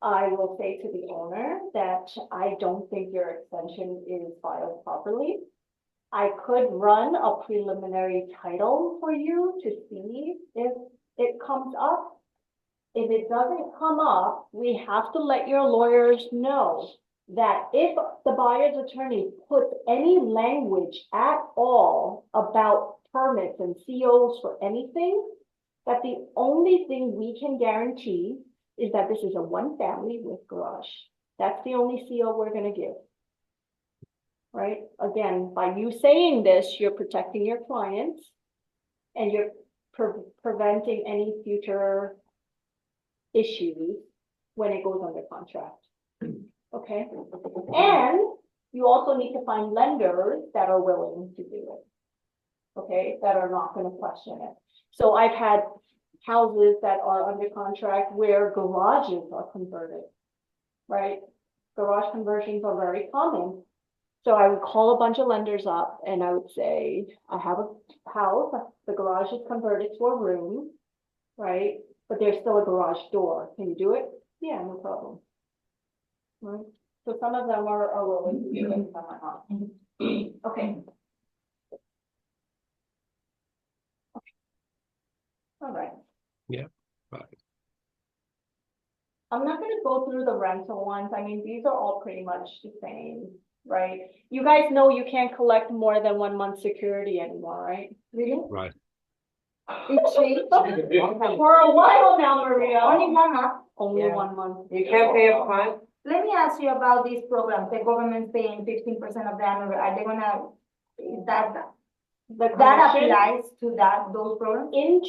I will say to the owner that I don't think your extension is filed properly. I could run a preliminary title for you to see if it comes up. If it doesn't come up, we have to let your lawyers know that if the buyer's attorney puts any language at all about permits and COs for anything, that the only thing we can guarantee is that this is a one family with garage. That's the only CO we're gonna give. Right? Again, by you saying this, you're protecting your clients and you're preventing any future issues when it goes under contract. Okay? And you also need to find lenders that are willing to do it. Okay? That are not gonna question it. So I've had houses that are under contract where garages are converted, right? Garage conversions are very common. So I would call a bunch of lenders up and I would say, I have a house, the garage is converted to a room, right? But there's still a garage door. Can you do it? Yeah, no problem. Right? So some of them are willing to do it, some are not. Okay. All right. I'm not gonna go through the rental ones. I mean, these are all pretty much the same, right? You guys know you can't collect more than 1 month security anymore, right? Really? Right. It changed? For a while now, Maria. Only 1 month? Only Yeah. 1 month. You can't pay up front. Let me ask you about these programs. The government's paying 15% of the annual, are they gonna, is that, The that commission applies to those programs? in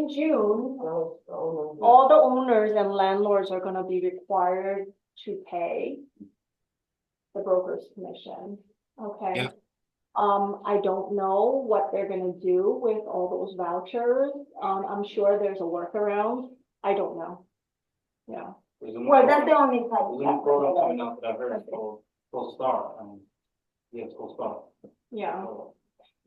June, No, no, no. all the owners and landlords are gonna be required to pay the broker's commission, okay? Yeah. I don't know what they're gonna do with all those vouchers. I'm sure there's a workaround. I don't know. Yeah, Well, that's the only type. There's a new program coming up that I heard it's called Full Start, yeah, it's Full Start. yeah. So,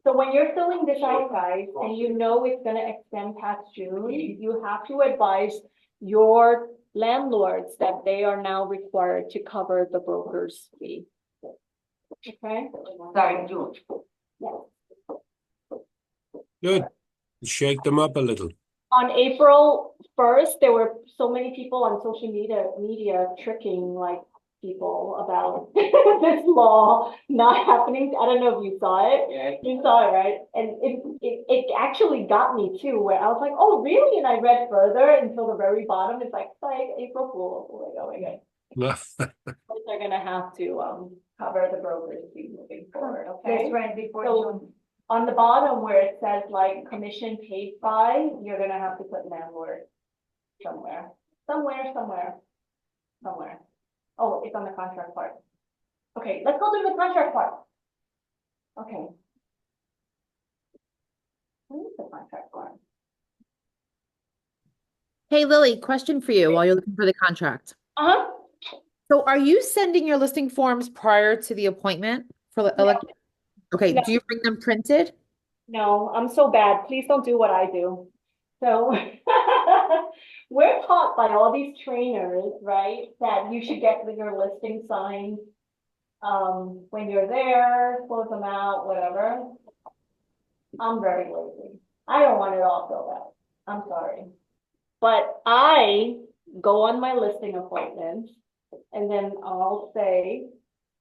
So when you're filling this out, guys, and you know it's gonna extend past June, you have to advise your landlords that they are now required to cover the broker's fee. Okay? Sorry, June. Good. Shake them up a little. On April 1st, there were so many people on social media tricking like people about this law not happening. I don't know if you saw it. Yeah. You saw it, right? And it actually got me too, where I was like, oh, really? And I read further until the very bottom. It's like April Fool. Oh my God. They're gonna have to cover the broker's fee moving forward, okay? That's right, before So June. on the bottom where it says like commission paid by, you're gonna have to put landlord somewhere. Oh, it's on the contract part. Okay, let's go through the contract part. Okay. Where is the contract part? Hey, Lily, question for you while you're looking for the contract. Uh-huh. So are you sending your listing forms prior to the appointment for the elect? Okay, No. do you bring them printed? No, I'm so bad. Please don't do what I do. So we're taught by all these trainers, right, that you should get your listing signed when you're there, close them out, whatever. I'm very lazy. I don't want it all filled out. I'm sorry. But I go on my listing appointments and then I'll say,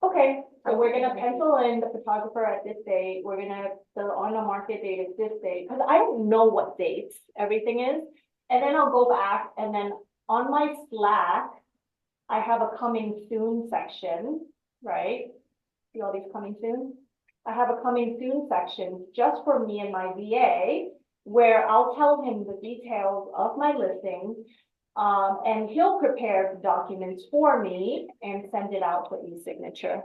okay, so we're gonna pencil in the photographer at this date, the on the market date is this date, because I don't know what dates everything is. And then I'll go back and then on my Slack, I have a coming soon section, right? See all these coming soon? I have a coming soon section just for me and my VA, where I'll tell him the details of my listing. And he'll prepare the documents for me and send it out for e-signature.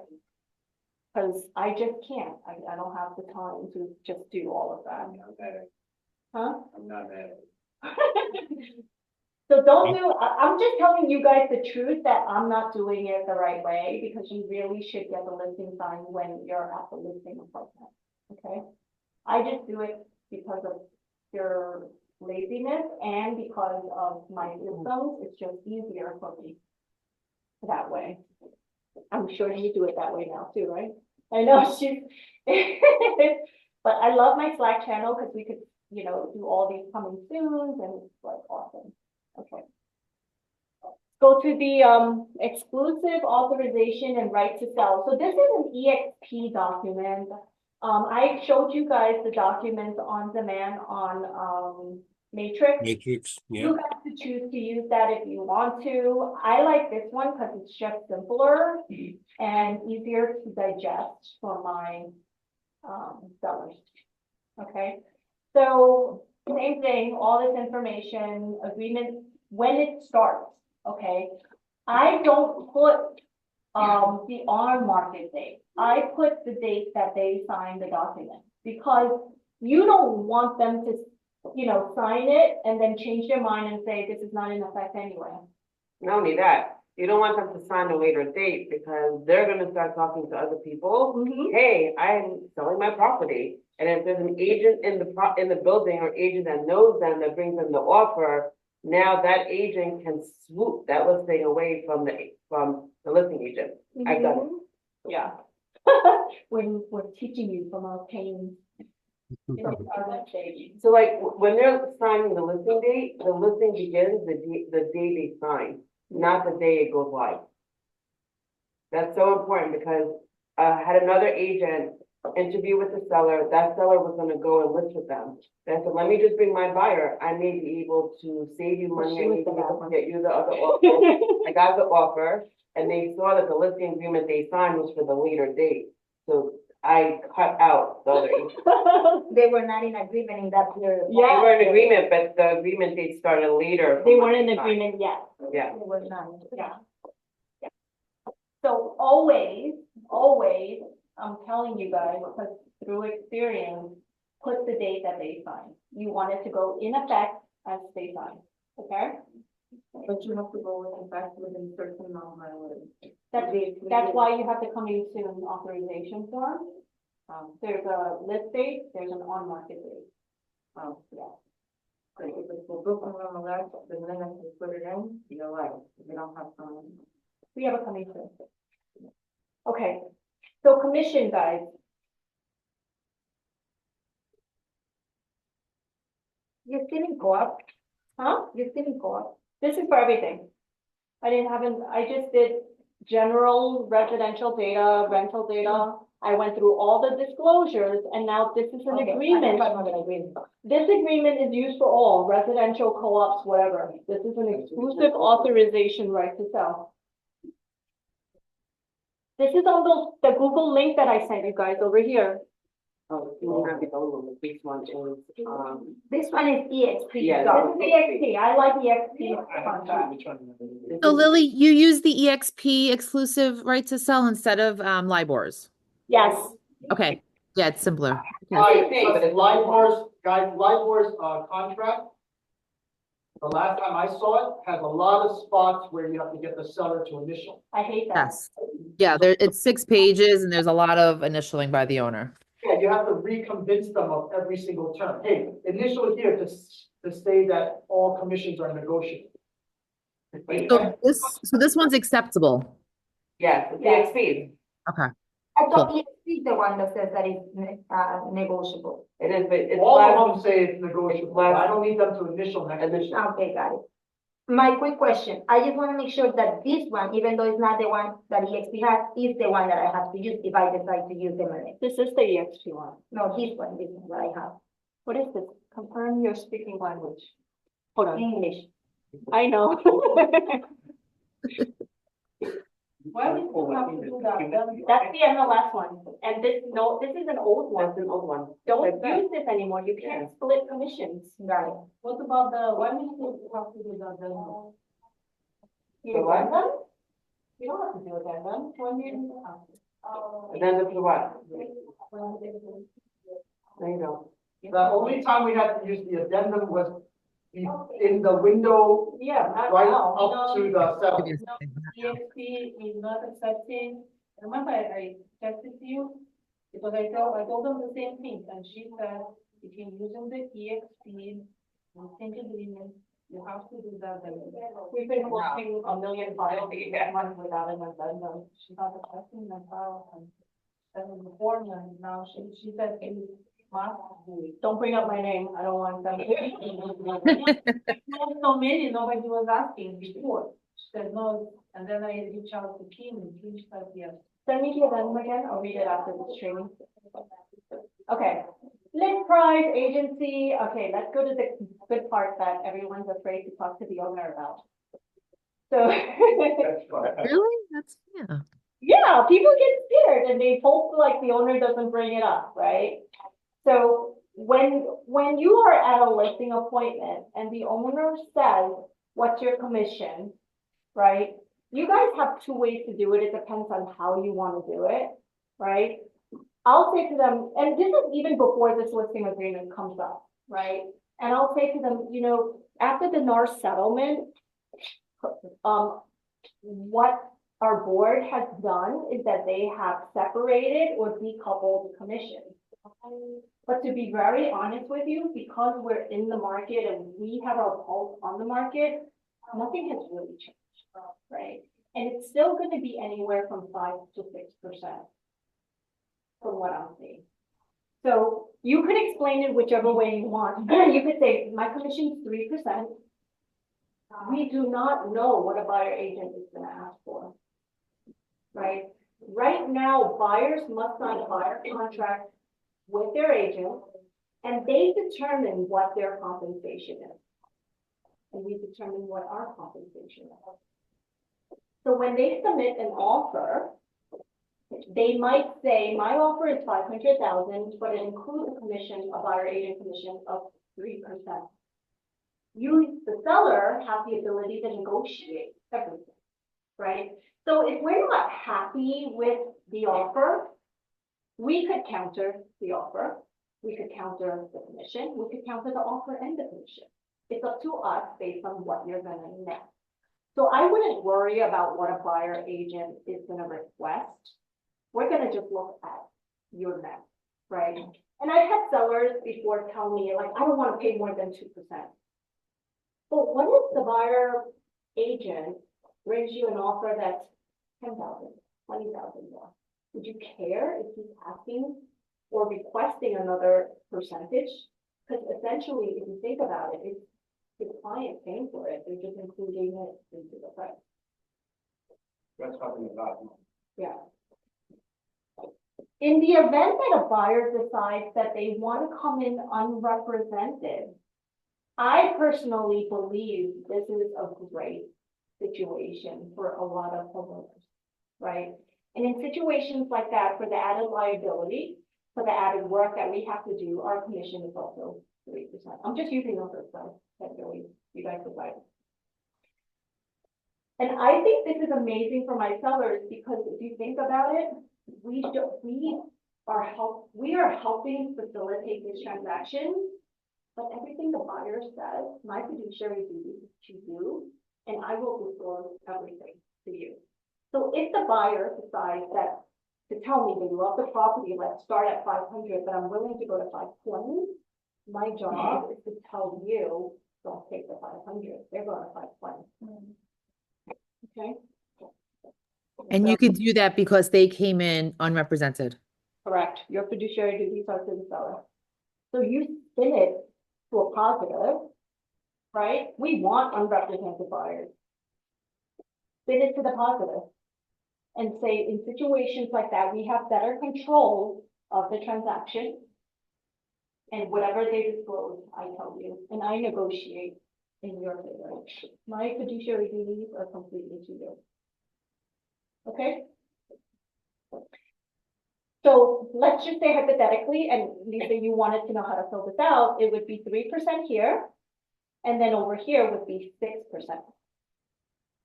Because I just can't, I don't have the time to just do all of that. I'm not mad at it. Huh? I'm not mad at it. So don't do, I'm just telling you guys the truth that I'm not doing it the right way, because you really should get the listing signed when you're at the listing appointment, okay? I just do it because of your laziness and because of my systems. It's just easier for me that way. I'm sure you do it that way now too, right? I know she's, but I love my Slack channel because we could, you know, do all these coming soons and it's like awesome. Okay. Go to the exclusive authorization and right to sell. So this is an EXP document. I showed you guys the documents on demand on Matrix. Matrix, yeah. You have to choose to use that if you want to. I like this one because it's just simpler and easier to digest for my sellers. Okay, so same thing, all this information, agreement, when it starts, okay? I don't put the on market date. I put the date that they sign the document because you don't want them to, you know, sign it and then change their mind and say this is not in effect anyway. Not only that, you don't want them to sign a later date because they're gonna start talking to other people. Hey, I'm selling my property. And if there's an agent in the building or agent that knows them, that brings them the offer, now that agent can swoop that listing away from the listing agent. I've done it. Yeah. When we're teaching you from our pain. So like, when they're signing the listing date, the listing begins the day they sign, not the day it goes live. That's so important because I had another agent interview with the seller. That seller was gonna go and list with them. They said, let me just bring my buyer. I may be able to save you money. I may be able to get you the other offer. I got the offer and they saw that the listing agreement they signed was for the later date. So I cut out the other agent. They were not in agreement in that period. They were in agreement, but the agreement date started later. They weren't in agreement yet. Yeah. They were not. Yeah. Yeah. So always, I'm telling you guys, because through experience, put the date that they sign. You want it to go in effect as they sign, okay? But you have to go in effect within certain amount of mileage. That's why you have the coming soon authorization form. There's a list date, there's an on-market date. Yeah. Like if it's a Brooklyn on the left, the minute you put it in, you're right, you don't have to. We have a coming soon. Okay, so commission, guys. You're still in co-op, Huh? you're still in co-op. This is for everything. I just did general residential data, rental data. I went through all the disclosures and now this is an Okay, agreement. I'm not gonna agree. This agreement is used for all residential co-ops, whatever. This is an exclusive authorization right to sell. This is on the Google link that I sent you guys over here. Oh, you have the other one, the big one is, This one is EXP. Yeah, This is EXP. I like EXP contract. Which one? So Lily, you use the EXP exclusive right to sell instead of LIBOR's. Yes. Okay, yeah, it's simpler. Same thing, but it's LIBOR's, guys, LIBOR's, contract, the last time I saw it, has a lot of spots where you have to get the seller to initial. I hate that. Yes. Yeah, it's 6 pages and there's a lot of initialing by the owner. Yeah, you have to reconvince them of every single term. Hey, initial here to say that all commissions are negotiable. So this one's acceptable. Yes, it's EXP. Okay. I thought EXP is the one that says that it's negotiable. It is, but it's. All last- of them say it's negotiable. I don't need them to initial next. Initial. Okay, got it. My quick question, I just wanna make sure that this one, even though it's not the one that EXP has, is the one that I have to use if I decide to use MLS. This is the EXP one. No, this one that I have, What is this? Confirm your speaking language. Hold on. English. I know. Why would you have to do that? That's the MLS one. And this is an old one. That's an old one. Don't Like that. use this anymore. You can't split commissions. Got it. What about why would you have to do that then? You The what? addendum? You don't have to do addendum. When you. And then for what? There you go. The only time we had to use the addendum was in the window Yeah, not right now. up to the seller. EXP is not accepting, remember I texted you? Because I told them the same thing, and she said, if you're using the EXP, listing agreement, you have to do that. We've been watching a million files to get money without an addendum. She got the question in the file, and that was before, and now she said, it is must do it. Don't bring up my name. I don't want them. So many, nobody was asking before. She said no, and then I reached out to Kim, and Kim said yes. Send me the addendum again. I'll read it after this training. Okay. List price, agency. Okay, let's go to the good part that everyone's afraid to talk to the owner about. So, Really? That's, yeah. yeah, people get scared and they hope like the owner doesn't bring it up, right? So when you are at a listing appointment and the owner says, what's your commission, right? You guys have 2 ways to do it. It depends on how you want to do it, right? I'll say to them, and this is even before this listing agreement comes up, right? And I'll say to them, you know, after the NAR settlement, what our board has done is that they have separated or decoupled commissions. But to be very honest with you, because we're in the market and we have our pulse on the market, nothing has really changed, right? And it's still going to be anywhere from 5 to 6% from what I'm seeing. So you could explain it whichever way you want. You could say, my commission is 3%. We do not know what a buyer agent is gonna ask for. Right? Right now, buyers must sign a buyer contract with their agent, and they determine what their compensation is. And we determine what our compensation is. So when they submit an offer, they might say, my offer is 500,000, but it includes a commission, a buyer agent commission of 3%. You, the seller, have the ability to negotiate everything, right? So if we're not happy with the offer, we could counter the offer. We could counter the commission. We could counter the offer and the commission. It's up to us based on what you're gonna net. So I wouldn't worry about what a buyer agent is gonna request. We're gonna just look at your net, right? And I've had sellers before tell me, like, I don't wanna pay more than 2%. But what if the buyer agent brings you an offer that's 10,000, 20,000 more? Would you care if he's asking or requesting another percentage? Because essentially, if you think about it, it's the client paying for it. They're just including it into the price. That's happening a lot. Yeah. In the event that a buyer decides that they want to come in unrepresented, I personally believe this is a great situation for a lot of homeowners, right? And in situations like that, for the added liability, for the added work that we have to do, our commission is also 3%. I'm just using numbers, so that really you guys decide. And I think this is amazing for my sellers because if you think about it, we are helping facilitate this transaction. But everything the buyer says, my fiduciary duty is to you, and I will disclose everything to you. So if the buyer decides that to tell me they love the property, let's start at 500, but I'm willing to go to 520, my job is to tell you, don't take the 500, they're going to 520. Okay? And you could do that because they came in unrepresented. Correct. Your fiduciary duties are to the seller. So you spin it to a positive, right? We want unrepresented buyers. Spin it to the positive. And say in situations like that, we have better control of the transaction. And whatever they disclose, I tell you, and I negotiate in your favor. My fiduciary duties are completely to you. Okay? So let's just say hypothetically, and Lisa, you wanted to know how to fill this out, it would be 3% here, and then over here would be 6%.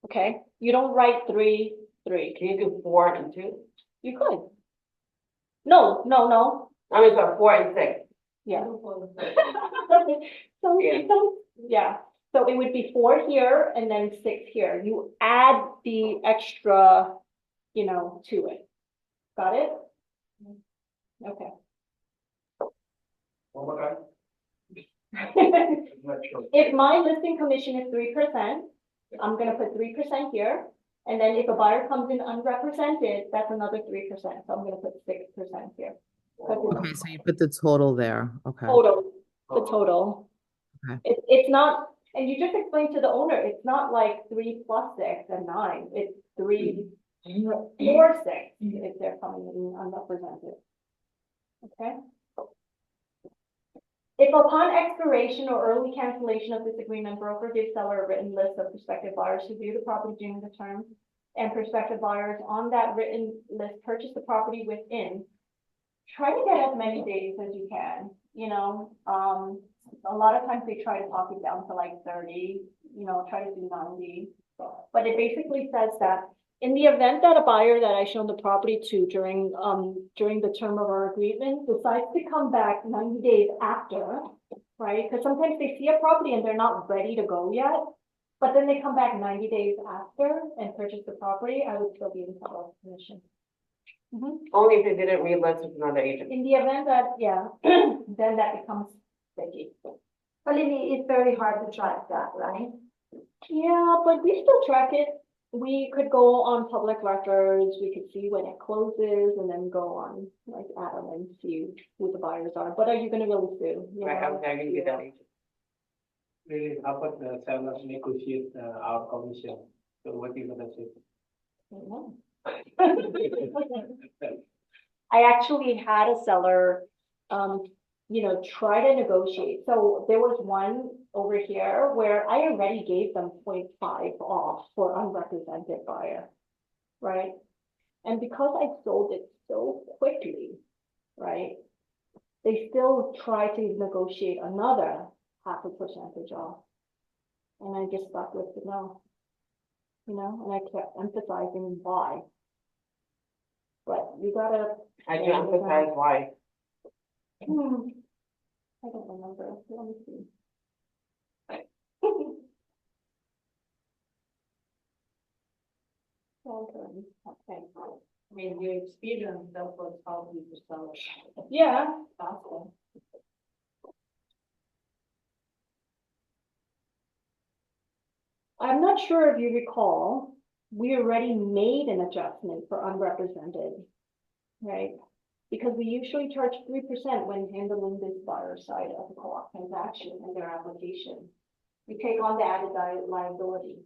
Okay, you don't write 3, 3. Can you do 4 and 2? You could. No. I mean, so 4 and 6. Yeah. Yeah, so it would be 4 here and then 6 here. You add the extra, to it. Got it? Okay. One more time. I'm not sure. If my listing commission is 3%, I'm gonna put 3% here. And then if a buyer comes in unrepresented, that's another 3%. So I'm gonna put 6% here. Okay, so you put the total there. Okay. Total, the total. Okay. It's not, and you just explained to the owner, it's not like 3 plus 6 and 9. It's 3 or 6 if they're coming in unrepresented. Okay. If upon expiration or early cancellation of this agreement, broker gives seller a written list of prospective buyers who view the property during the term, and prospective buyers on that written list purchase the property within, try to get as many days as you can, a lot of times they try to talk it down to like 30, try to do 90. But it basically says that in the event that a buyer that I shown the property to during the term of our agreement decides to come back 90 days after, right? Because sometimes they see a property and they're not ready to go yet, but then they come back 90 days after and purchase the property, I would still be entitled to commission. Only if they didn't relist with another agent. In the event that, then that becomes sticky. But Lily, it's very hard to track that, right? Yeah, but we still track it. we could go on public records, we could see when it closes and then go on like Adam and see who the buyers are. But are you gonna really sue? You Right, I know? was not gonna do that. Really, how about the sellers negotiate our commission? So what you gonna say? I actually had a seller, try to negotiate. So there was one over here where I already gave them 0.5 off for unrepresented buyer, right? And because I sold it so quickly, right? They still try to negotiate another 0.5% off. And I just stuck with the no. And I kept emphasizing why. But you gotta. I do emphasize why. I don't remember, let me see. Okay. I mean, your experience, that was how you sell it. Yeah, Possible. I'm not sure if you recall, we already made an adjustment for unrepresented, right? Because we usually charge 3% when handling this buyer side of the co-op transaction and their application. We take on the added liability.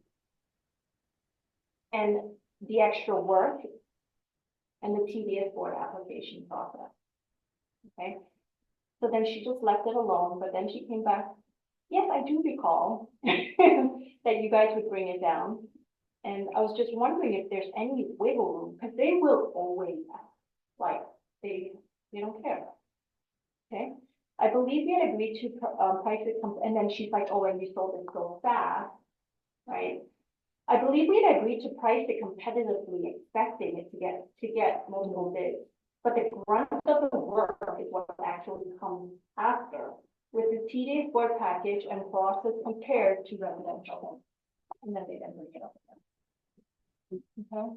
And the extra work and the tedious board application process. Okay, so then she just left it alone, but then she came back. Yes, I do recall that you guys would bring it down. And I was just wondering if there's any wiggle room, because they will always ask, like, they don't care. Okay, I believe we had agreed to price it, and then she's like, oh, and you sold it so fast, right? I believe we had agreed to price it competitively, expecting it to get multiple bids. But the grunt of the work is what actually comes after, with the tedious board package and process compared to residential homes. And then they bring it up again. Okay,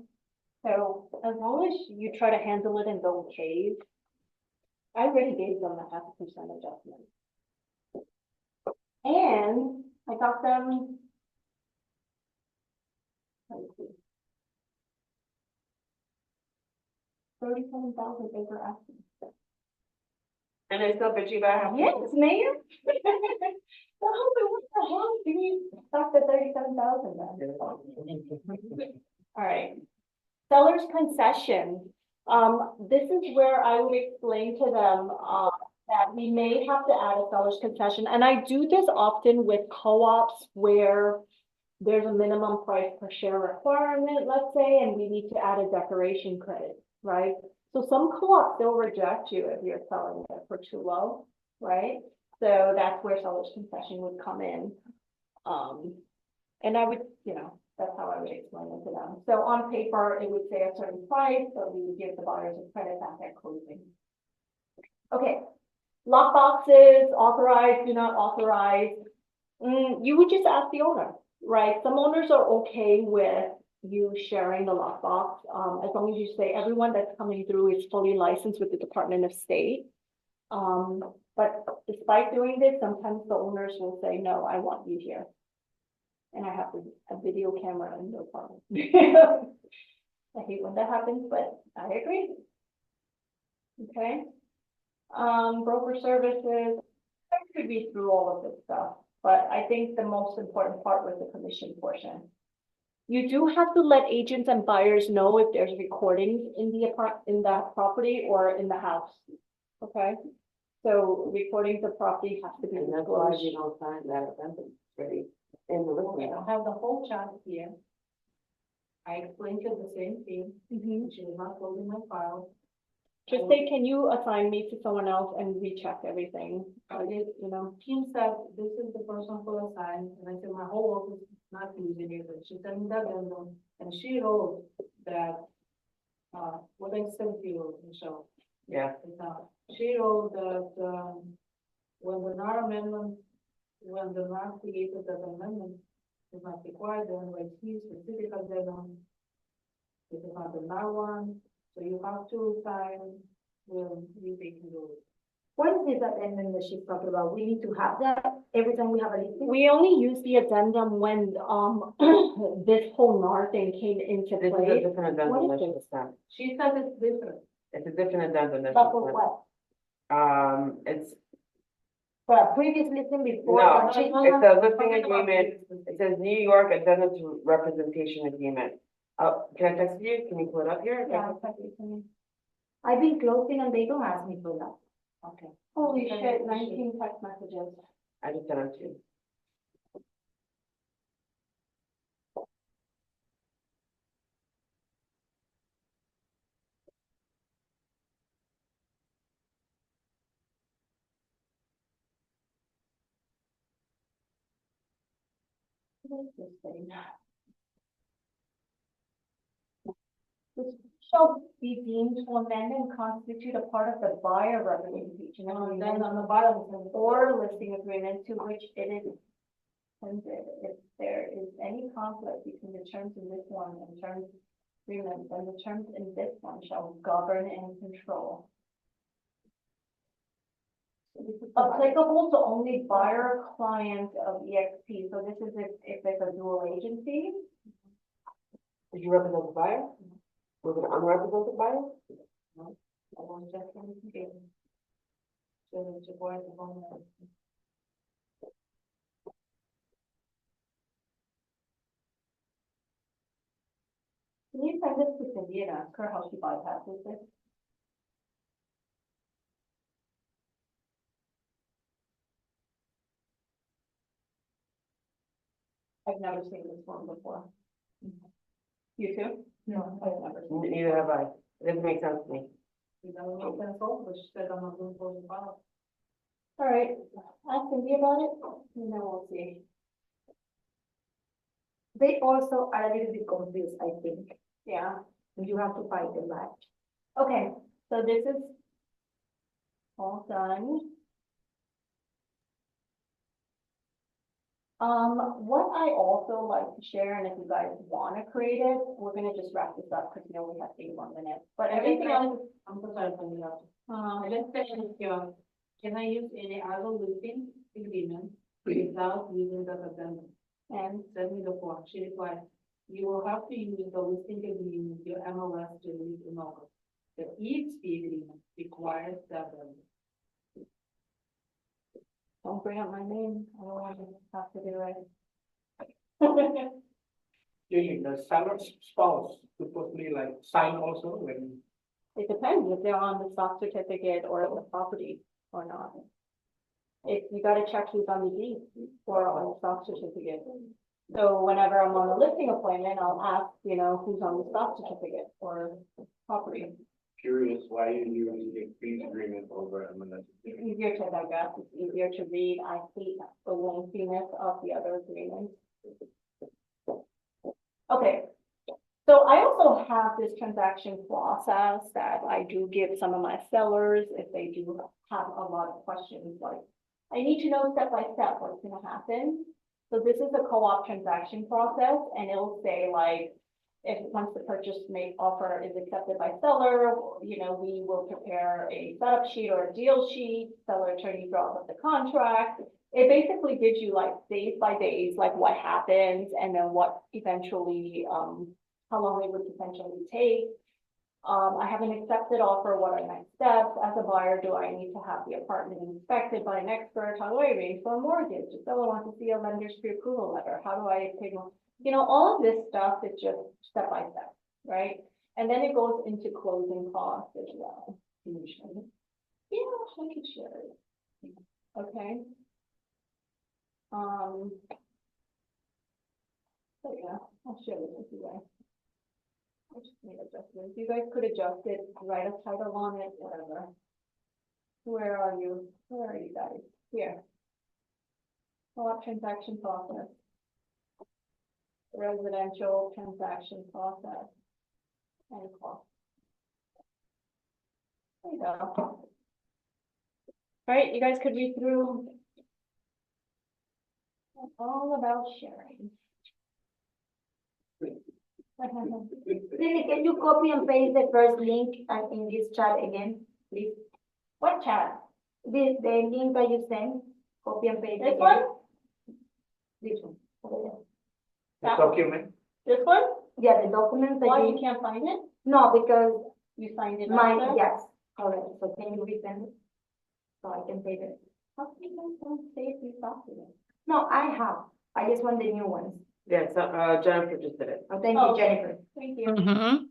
so as long as you try to handle it and don't cave, I already gave them a 0.5% adjustment. And I got them. Let's see. 37,000 they were asking. And I still bet you that. Yes, Mayor. So what the hell? Do you stop at 37,000 then? All right. Seller's concession. This is where I would explain to them, that we may have to add a seller's concession. And I do this often with co-ops where there's a minimum price per share requirement, let's say, and we need to add a decoration credit, right? So some co-ops, they'll reject you if you're selling it for too low, right? So that's where seller's concession would come in. And I would, that's how I would explain it to them. So on paper, it would say a certain price, so we would give the buyers a credit at their closing. Okay, lock boxes, authorized, do not authorize. You would just ask the owner, right? Some owners are okay with you sharing the lockbox, as long as you say everyone that's coming through is fully licensed with the Department of State. But despite doing this, sometimes the owners will say, no, I want you here. And I have a video camera in the apartment. I hate when that happens, but I agree. Okay. Broker services, I could be through all of this stuff, but I think the most important part was the commission portion. You do have to let agents and buyers know if there's recordings in the property or in the house. Okay, so recordings of property has to be And that's why disclosed. you don't sign that amendment, ready in the Okay, listing. I have the whole chart here. I explained her the same thing, Mhm. she was not holding my file. Just say, can you assign me to someone else and recheck everything? I did, Kim said, this is the person who assigned, and I said, my whole office is not using it, and she sent me that memo, and she wrote that, what I sent you, Michelle. Yeah. She wrote that, when the NAR amendment, when the NAR created that amendment, is not required, then like he specific as they don't. This is not the NAR one, so you have to sign when you take it over. What is this addendum that she's talking about? We need to have that every time we have a listing? We only use the addendum when, this whole NAR thing came into This is a play. different addendum What that is she sent. She said it's different. It's a different addendum that she But for sent. what? It's, For a previous listing before? no, or change? it's a listing agreement. It says New York Addendum to Representation Agreement. Can I text you? Can you pull it up here? Yeah, I'll text it to me. I've been closing and they don't ask me for that. Okay. Holy shit, 19 text messages. I just sent it to you. What is this thing? This shall be deemed to amend and constitute a part of the buyer representation And then on the bottom, it says, or listing agreement to which it is intended. If there is any conflict between the terms in this one and terms agreement, then the terms in this one shall govern and control. Applicable to only buyer clients of EXP, so this is if it's a dual agency. Did you represent the buyer? Was it unrepresented buyer? I want just to get. So it's a boy, the one. Can you send this to Cindy and ask her how she bypasses this? I've never seen this one before. You too? No. I've never seen it. Neither have I. It doesn't make sense to me. It doesn't make sense also, but she said I'm not going to close the file. All right, ask Cindy about it, and then we'll see. They also are a little bit confused, I think. Yeah, You have to fight them back. okay, so this is all done. What I also like to share, and if you guys want to create it, we're gonna just wrap this up, because we have 81 minutes, but everything else. I'm so sorry for you. Uh, Let's say, can I use any other listing agreement without using the addendum? and Send me the form. She replied, you will have to use the listing agreement, your MLS to release the number. The EXP agreement requires that. don't bring up my name, I don't want to have to do it. Usually the seller's spouse supposedly like sign also when. It depends if they're on the stock certificate or the property or not. If you gotta check who's on the deed or on the stock certificate. So whenever I'm on a listing appointment, I'll ask, who's on the stock certificate or property. Curious why you use the fee agreement over MLS. It's easier to digest, it's easier to read. I hate the lengthiness of the other agreements. Okay. So I also have this transaction process that I do give some of my sellers if they do have a lot of questions, like, I need to know step by step what's gonna happen. So this is a co-op transaction process, and it'll say like, if once the purchase made offer is accepted by seller, we will prepare a setup sheet or a deal sheet, seller attorney draws up the contract. It basically gives you like days by days, like what happens and then what eventually, how long it would potentially take. I have an accepted offer, what are next steps? As a buyer, do I need to have the apartment inspected by an expert? How do I arrange for a mortgage? If someone wants to see a lender's pre-approval letter, how do I take, all of this stuff is just step by step, right? And then it goes into closing costs as well. Usually. Yeah, I can share it. Okay. So yeah, I'll share this with you guys. I just made adjustments. You guys could adjust it, write a title on it, whatever. Where are you? Where are you guys? Here. Co-op transaction process. Residential transaction process. And cost. There you go. All right, you guys could read through. It's all about sharing. Cindy, can you copy and paste the first link in this chat again, please? What chat? the link that you sent, copy and paste. This again. one? This one. over there. That- Document. This one? Yeah, the documents that Why you you, can't find it? no, because You signed it my, after? yes, correct, so can you resend it? So I can save it. How come you guys don't save these documents? No, I have, I just want the new ones. Yes, Jennifer just did it. Oh, thank Oh, you, okay. Jennifer. Thank you. Mhm.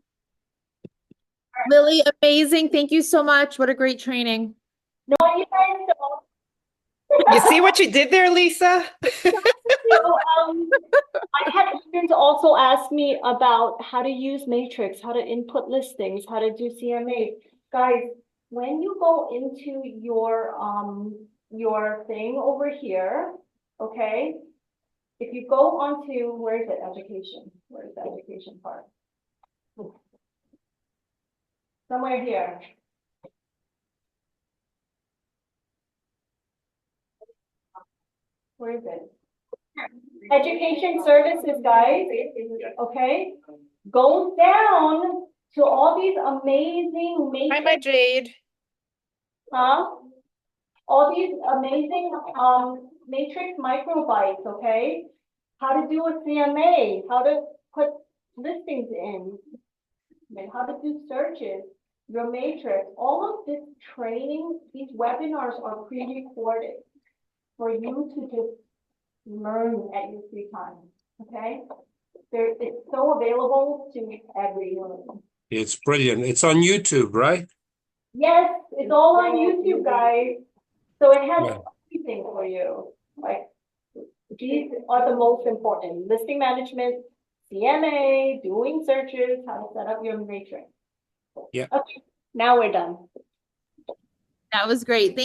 Lily, amazing. Thank you so much. What a great training. No, you guys don't. You see what you did there, Lisa? So, I had students also ask me about how to use Matrix, how to input listings, how to do CMA. Guys, when you go into your thing over here, okay? If you go onto, where is it, education? Where is the education part? Somewhere here. Where is it? Education services, guys, okay? Go down to all these amazing matrix, Jade. huh? All these amazing, matrix microbytes, okay? How to do a CMA, how to put listings in, and how to do searches, your matrix, all of this training, these webinars are pre-recorded for you to just learn at your free time, okay? It's so available to everyone. It's brilliant. It's on YouTube, right? Yes, it's all on YouTube, guys. So it has Yeah. everything for you. Like, these are the most important: listing management, CMA, doing searches, how to set up your matrix. Yeah. Okay, now we're done. That was great.